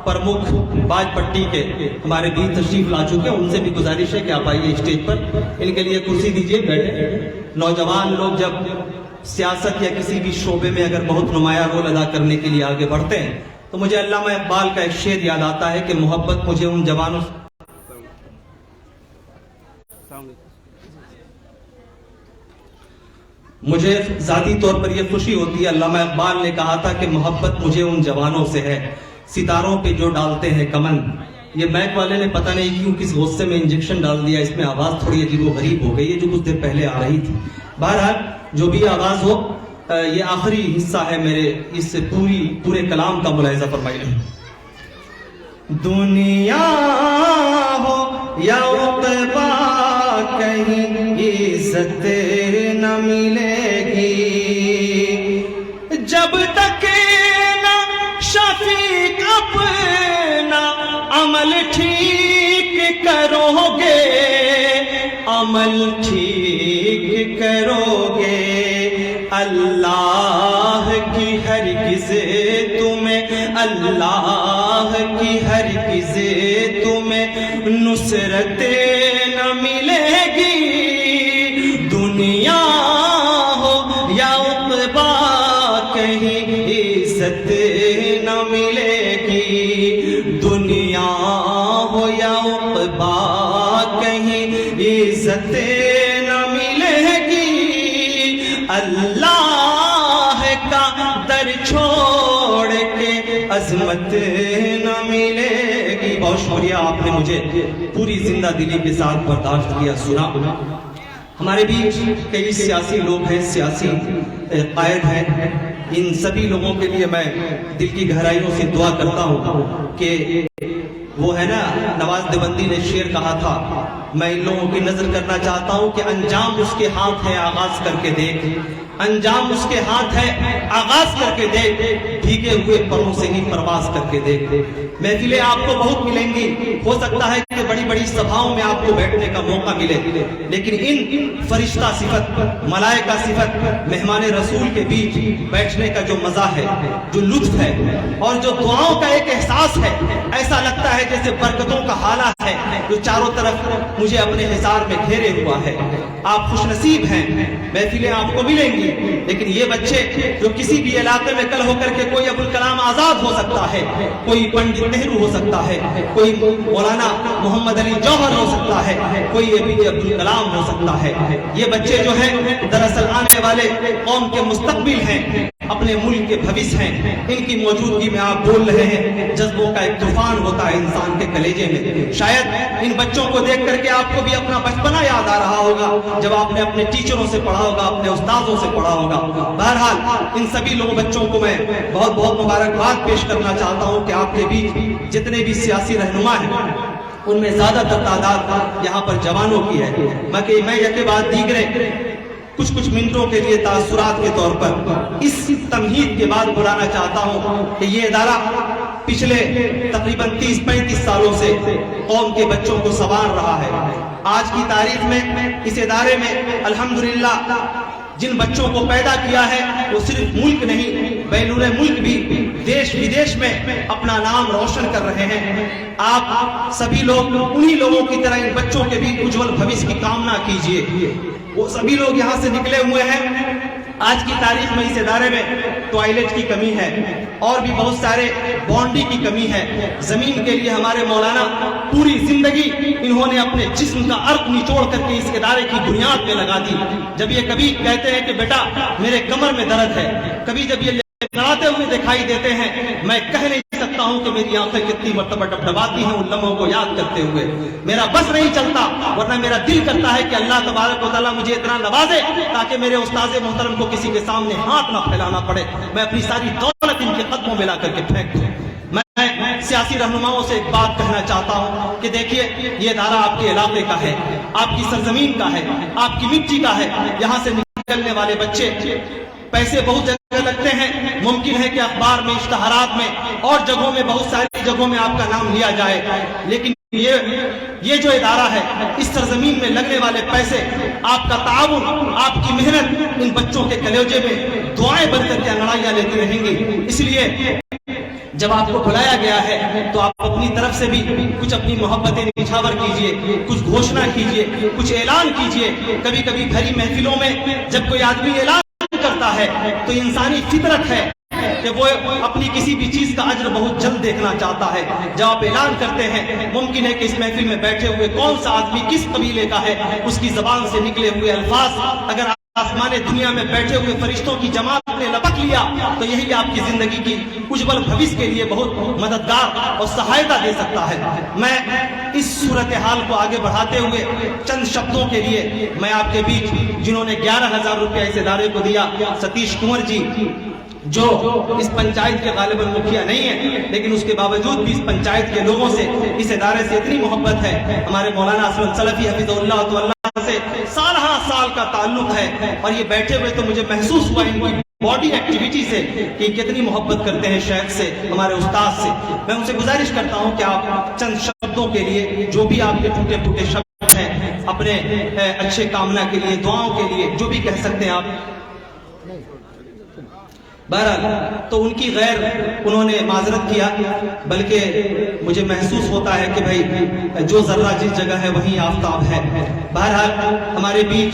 प्रमुख बाजपट्टी के हमारे बीच तशरीफ ला चुके हैं, उनसे भी गुजारिश है कि आप आइए स्टेज पर, इनके लिए कुर्सी दीजिए, बैठे। नौजवान लोग जब सियासत या किसी भी शोबे में अगर बहुत नुमाया रोल अदा करने के लिए आगे बढ़ते हैं तो मुझे अल्लामा इकबाल का एक शेर याद आता है कि मोहब्बत मुझे उन जवानों मुझे ज़ाती तौर पर यह खुशी होती है, अल्लामा इकबाल ने कहा था कि मोहब्बत मुझे उन जवानों से है सितारों पे जो डालते हैं कमन। ये मैक वाले ने पता नहीं क्यों किस गुस्से में इंजेक्शन डाल दिया, इसमें आवाज़ थोड़ी अजीबोगरीब हो गई है जो कुछ देर पहले आ रही थी। बहरहाल जो भी आवाज़ हो, ये आखिरी हिस्सा है मेरे इस पूरे कलाम का, मुलाहिज़ा फरमाइए। दुनिया हो या उक़बा कहीं इज़्ज़त न मिलेगी, जब तक ना शफीक अपना अमल ठीक करोगे, अमल ठीक करोगे, अल्लाह की हरगिज़ तुम्हें, अल्लाह की हरगिज़ तुम्हें नुसरत न मिलेगी, दुनिया हो या उक़बा कहीं इज़्ज़त न मिलेगी, दुनिया हो या उक़बा कहीं इज़्ज़त न मिलेगी, अल्लाह का दर छोड़ के अज़मत न मिलेगी। बहुत शुक्रिया, आपने मुझे पूरी जिंदा दिली के साथ बर्दाश्त किया, सुना। हमारे बीच कई सियासी लोग हैं, सियासी कायद हैं, इन सभी लोगों के लिए मैं दिल की गहराइयों से दुआ करता हूँ कि वो है ना, नवाज देवबंदी ने शेर कहा था, मैं इन लोगों की नजर करना चाहता हूँ कि अंजाम उसके हाथ है आगाज करके देख, अंजाम उसके हाथ है आगाज करके देख, भीगे हुए परों से ही परवाज करके देख। महफिलें आपको बहुत मिलेंगी, हो सकता है कि बड़ी बड़ी सभाओं में आपको बैठने का मौका मिले, लेकिन इन फरिश्ता सिफत, मलाइका सिफत, मेहमान रसूल के बीच बैठने का जो मजा है, जो लुत्फ है और जो दुआओं का एक एहसास है, ऐसा लगता है जैसे बरकतों का हाला है जो चारों तरफ मुझे अपने हिसार में घेरे हुआ है। आप खुशनसीब हैं, महफिलें आपको मिलेंगी, लेकिन ये बच्चे जो किसी भी इलाके में कल होकर के कोई अबुल कलाम आजाद हो सकता है, कोई पंडित नेहरू हो सकता है, कोई मौलाना मोहम्मद अली जौहर हो सकता है, कोई एपीजे अब्दुल कलाम हो सकता है, ये बच्चे जो हैं दरअसल आने वाले कौम के मुस्तकबिल हैं। अपने मुल्क के भविष्य हैं, इनकी मौजूदगी में आप बोल रहे हैं। जज्बों का एक तूफान होता है इंसान के कलेजे में। शायद इन बच्चों को देख करके आपको भी अपना बचपना याद आ रहा होगा, जब आपने अपने टीचरों से पढ़ा होगा, अपने उस्तादों से पढ़ा होगा। बहरहाल इन सभी लोगों बच्चों को मैं बहुत बहुत मुबारकबाद पेश करना चाहता हूँ कि आपके बीच जितने भी सियासी रहनुमा हैं उनमें ज्यादातर तादाद यहाँ पर जवानों की है। मैं यके बाद दीगरे कुछ मिनटों के लिए तासुरात के तौर पर इस तमहीद के बाद बुलाना चाहता हूँ कि ये इदारा पिछले तकरीबन 30-35 सालों से कौम के बच्चों को संवार रहा है। आज की तारीख में इस इदारे में अल्हम्दुलिल्लाह जिन बच्चों को पैदा किया है वो सिर्फ मुल्क नहीं बैरून मुल्क भी देश विदेश में अपना नाम रोशन कर रहे हैं। आप सभी लोग उन्हीं लोगों की तरह इन बच्चों के भी उज्जवल भविष्य की कामना कीजिए। वो सभी लोग यहाँ से निकले हुए हैं। आज की तारीख में इस इदारे में टॉयलेट की कमी है और भी बहुत सारे बाउंड्री की कमी है। जमीन के लिए हमारे मौलाना पूरी जिंदगी इन्होंने अपने जिस्म का अर्क निचोड़ करके इस इदारे की बुनियाद पे लगा दी। जब ये कभी कहते हैं कि बेटा मेरे कमर में दर्द है, कभी जब ये लड़ाते हुए दिखाई देते हैं, मैं कह नहीं सकता हूं कि मेरी आंखें कितनी मर्तबा डबडबाती हैं उन लम्हों को याद करते हुए। मेरा बस नहीं चलता, वरना मेरा दिल करता है कि अल्लाह तबारक व तआला मुझे इतना नवाजे ताकि मेरे उस्ताद मोहतरम को किसी के सामने हाथ ना फैलाना पड़े। मैं अपनी सारी दौलत इनके कदमों में ला करके फेंक दूं। मैं सियासी रहनुमाओं से एक बात कहना चाहता हूं कि देखिए ये इदारा आपके इलाके का है, आपकी सरजमीन का है, आपकी मिट्टी का है। यहाँ से निकलने वाले बच्चे पैसे बहुत जगह लगते हैं, मुमकिन है कि अखबार में, इश्तहारात में और जगहों में, बहुत सारी जगहों में आपका नाम लिया जाए, लेकिन ये जो इदारा है इस सरजमीन में लगने वाले पैसे, आपका ताउन, आपकी मेहनत इन बच्चों के कलेजे में दुआएं बन करके अंगड़ाइयां लेती रहेंगी। इसलिए जब आपको बुलाया गया है तो आप अपनी तरफ से भी कुछ अपनी मोहब्बतें निछावर कीजिए, कुछ घोषणा कीजिए, कुछ ऐलान कीजिए। कभी कभी भरी महफिलों में जब कोई आदमी ऐलान करता है तो इंसानी फितरत है कि वो अपनी किसी भी चीज का अज्र बहुत जल्द देखना चाहता है। जब आप ऐलान करते हैं, मुमकिन है कि इस महफिल में बैठे हुए कौन सा आदमी किस कबीले का है, उसकी जबान से निकले हुए अल्फाज अगर आसमाने दुनिया में बैठे हुए फरिश्तों की जमात ने लपक लिया तो यही आपकी जिंदगी की उज्जवल भविष्य के लिए बहुत मददगार और सहायता दे सकता है। मैं इस सूरत हाल को आगे बढ़ाते हुए चंद शब्दों के लिए मैं आपके बीच जिन्होंने 11,000 रुपया इस इदारे को दिया, सतीश कुंवर जी, जो इस पंचायत के गालिबन मुखिया नहीं है लेकिन उसके बावजूद भी इस पंचायत के लोगों से, इस इदारे से इतनी मोहब्बत है। हमारे मौलाना असलम सलफी हफिज़हुल्लाह तआला से साल का ताल्लुक है और ये बैठे हुए तो मुझे महसूस हुआ इनकी बॉडी एक्टिविटी से कि कितनी मोहब्बत करते हैं शेख से, हमारे उस्ताद से। मैं उनसे गुजारिश करता हूं कि आप चंद शब्दों के लिए, जो भी आपके टूटे फूटे शब्द हैं, अपने अच्छे कामना के लिए, दुआओं के लिए, जो भी कह सकते हैं आप। बहरहाल तो उनकी गैर उन्होंने माजरत किया, बल्कि मुझे महसूस होता है कि भाई जो जर्रा जिस जगह है वहीं आफताब है। बहरहाल हमारे बीच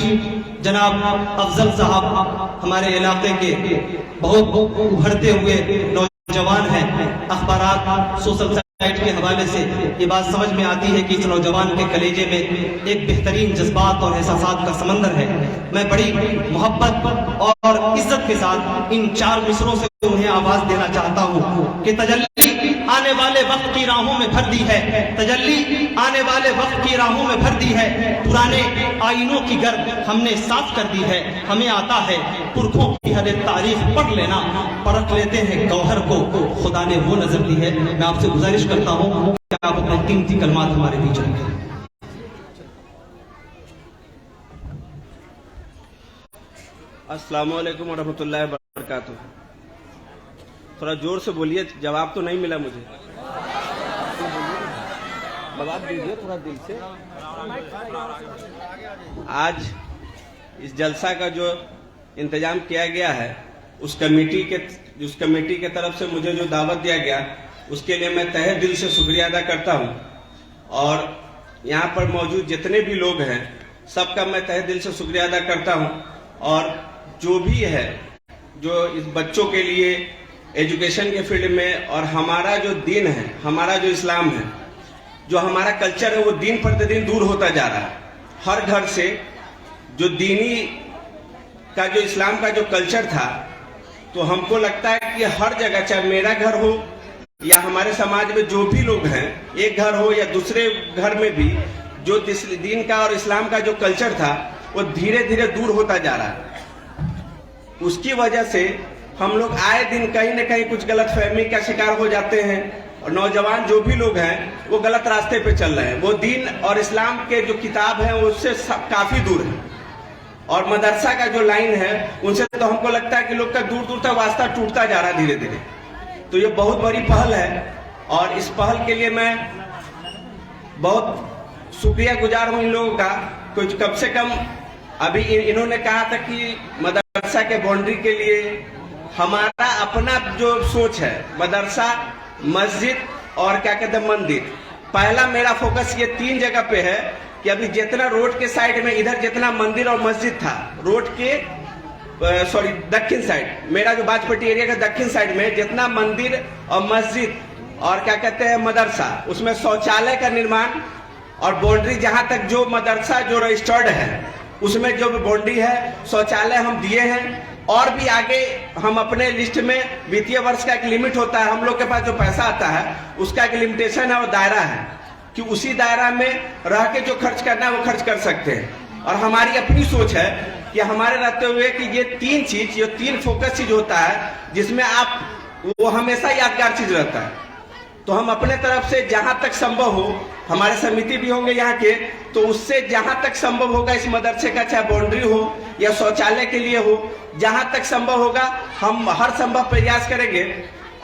जनाब अफजल साहब हमारे इलाके के बहुत उभरते हुए नौजवान हैं। अखबारात, सोशल साइट के हवाले से ये बात समझ में आती है कि इस नौजवान के कलेजे में एक बेहतरीन जज्बात और एहसासात का समंदर है। मैं बड़ी मोहब्बत और इज्जत के साथ इन 4 मिसरों से उन्हें आवाज देना चाहता हूँ कि तजल्ली आने वाले वक्त की राहों में भर दी है, तजल्ली आने वाले वक्त की राहों में भर दी है। पुराने आईनों की गर्द हमने साफ कर दी है। हमें आता है पुरखों की हर तारीफ पढ़ लेना, परख लेते हैं गौहर को खुदा ने वो नजर दी है। मैं आपसे गुजारिश करता हूँ कि आप अपने कीमती कलमात हमारे बीच रखें। अस्सलामु अलैकुम व रहमतुल्लाहि व बरकातुहू। थोड़ा जोर से बोलिए, जवाब तो नहीं मिला मुझे। जवाब दीजिए थोड़ा दिल से। आज इस जलसा का जो इंतजाम किया गया है, उस कमेटी के तरफ से मुझे जो दावत दिया गया, उसके लिए मैं तहे दिल से शुक्रिया अदा करता हूं। और यहाँ पर मौजूद जितने भी लोग हैं, सबका मैं तहे दिल से शुक्रिया अदा करता हूं। और जो भी है, जो इस बच्चों के लिए एजुकेशन के फील्ड में, और हमारा जो दीन है, हमारा जो इस्लाम है, जो हमारा कल्चर है, वो दिन प्रतिदिन दूर होता जा रहा है। हर घर से जो दीनी का, जो इस्लाम का जो कल्चर था, तो हमको लगता है कि हर जगह, चाहे मेरा घर हो या हमारे समाज में जो भी लोग हैं, एक घर हो या दूसरे घर में भी, जो दीन का और इस्लाम का जो कल्चर था वो धीरे धीरे दूर होता जा रहा है। उसकी वजह से हम लोग आए दिन कहीं न कहीं कुछ गलत फहमी का शिकार हो जाते हैं और नौजवान जो भी लोग हैं वो गलत रास्ते पे चल रहे हैं। वो दीन और इस्लाम के जो किताब हैं उससे काफी दूर है, और मदरसा का जो लाइन है उनसे तो हमको लगता है कि लोग का दूर दूर तक वास्ता टूटता जा रहा है धीरे धीरे। तो ये बहुत बड़ी पहल है और इस पहल के लिए मैं बहुत शुक्रिया गुजार हूं इन लोगों का। कुछ कम से कम अभी इन्होंने कहा था कि मदरसा के बाउंड्री के लिए हमारा अपना जो सोच है, मदरसा, मस्जिद और क्या कहते हैं मंदिर, पहला मेरा फोकस ये 3 जगह पे है कि अभी जितना रोड के साइड में इधर जितना मंदिर और मस्जिद था, रोड के दक्षिण साइड, मेरा जो बाजपट्टी एरिया का दक्षिण साइड में जितना मंदिर और मस्जिद और क्या कहते हैं मदरसा, उसमें शौचालय का निर्माण और बाउंड्री, जहां तक जो मदरसा जो रजिस्टर्ड है उसमें जो बाउंड्री है, शौचालय हम दिए हैं। और भी आगे हम अपने लिस्ट में, वित्तीय वर्ष का एक लिमिट होता है, हम लोग के पास जो पैसा आता है उसका एक लिमिटेशन है और दायरा है कि उसी दायरा में रह के जो खर्च करना है वो खर्च कर सकते हैं। और हमारी अपनी सोच है कि हमारे रहते हुए कि ये 3 चीज, ये 3 फोकस चीज होता है जिसमें आप, वो हमेशा यादगार चीज रहता है। तो हम अपने तरफ से जहां तक संभव हो, हमारे समिति भी होंगे यहाँ के, तो उससे जहां तक संभव होगा इस मदरसे का, चाहे बाउंड्री हो या शौचालय के लिए हो, जहां तक संभव होगा हम हर संभव प्रयास करेंगे।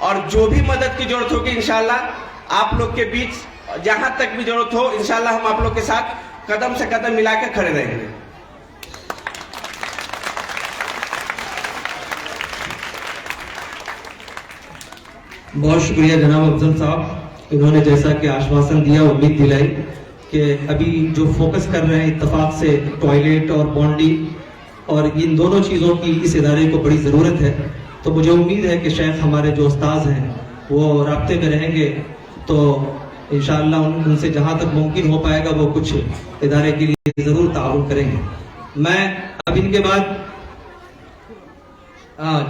और जो भी मदद की जरूरत होगी इंशाल्लाह आप लोग के बीच जहां तक भी जरूरत हो, इंशाल्लाह हम आप लोग के साथ कदम से कदम मिलाकर खड़े रहेंगे। बहुत शुक्रिया जनाब अफजल साहब, इन्होंने जैसा कि आश्वासन दिया, उम्मीद दिलाई कि अभी जो फोकस कर रहे हैं इत्तेफाक से टॉयलेट और बाउंड्री और इन दोनों चीज़ों की इस इदारे को बड़ी ज़रूरत है। तो मुझे उम्मीद है कि शेख हमारे जो उस्ताद हैं वो राब्ते में रहेंगे, तो इंशाअल्लाह उनसे जहाँ तक मुमकिन हो पाएगा वो कुछ इदारे के लिए ज़रूर ताउन करेंगे। मैं अब इनके बाद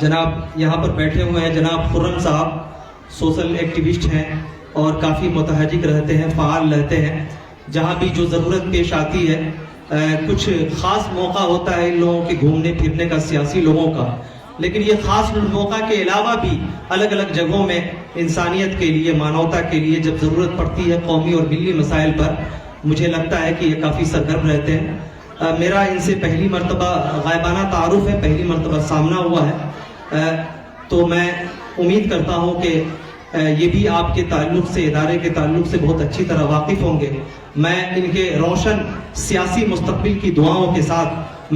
जनाब यहाँ पर बैठे हुए हैं जनाब खुर्रम साहब, सोशल एक्टिविस्ट हैं और काफ़ी मुतहजिक रहते हैं, फ़ाल रहते हैं। जहाँ भी जो ज़रूरत पेश आती है, कुछ ख़ास मौका होता है इन लोगों के घूमने फिरने का, सियासी लोगों का, लेकिन ये ख़ास मौका के अलावा भी अलग अलग जगहों में इंसानियत के लिए, मानवता के लिए जब ज़रूरत पड़ती है कौमी और मिली मसाइल पर, मुझे लगता है कि ये काफ़ी सरगर्म रहते हैं। मेरा इनसे पहली मरतबा गायबाना तारुफ है, पहली मरतबा सामना हुआ है, तो मैं उम्मीद करता हूँ कि ये भी आपके ताल्लुक से, इदारे के ताल्लुक से बहुत अच्छी तरह वाकिफ़ होंगे। मैं इनके रोशन सियासी मुस्तक़बिल की दुआओं के साथ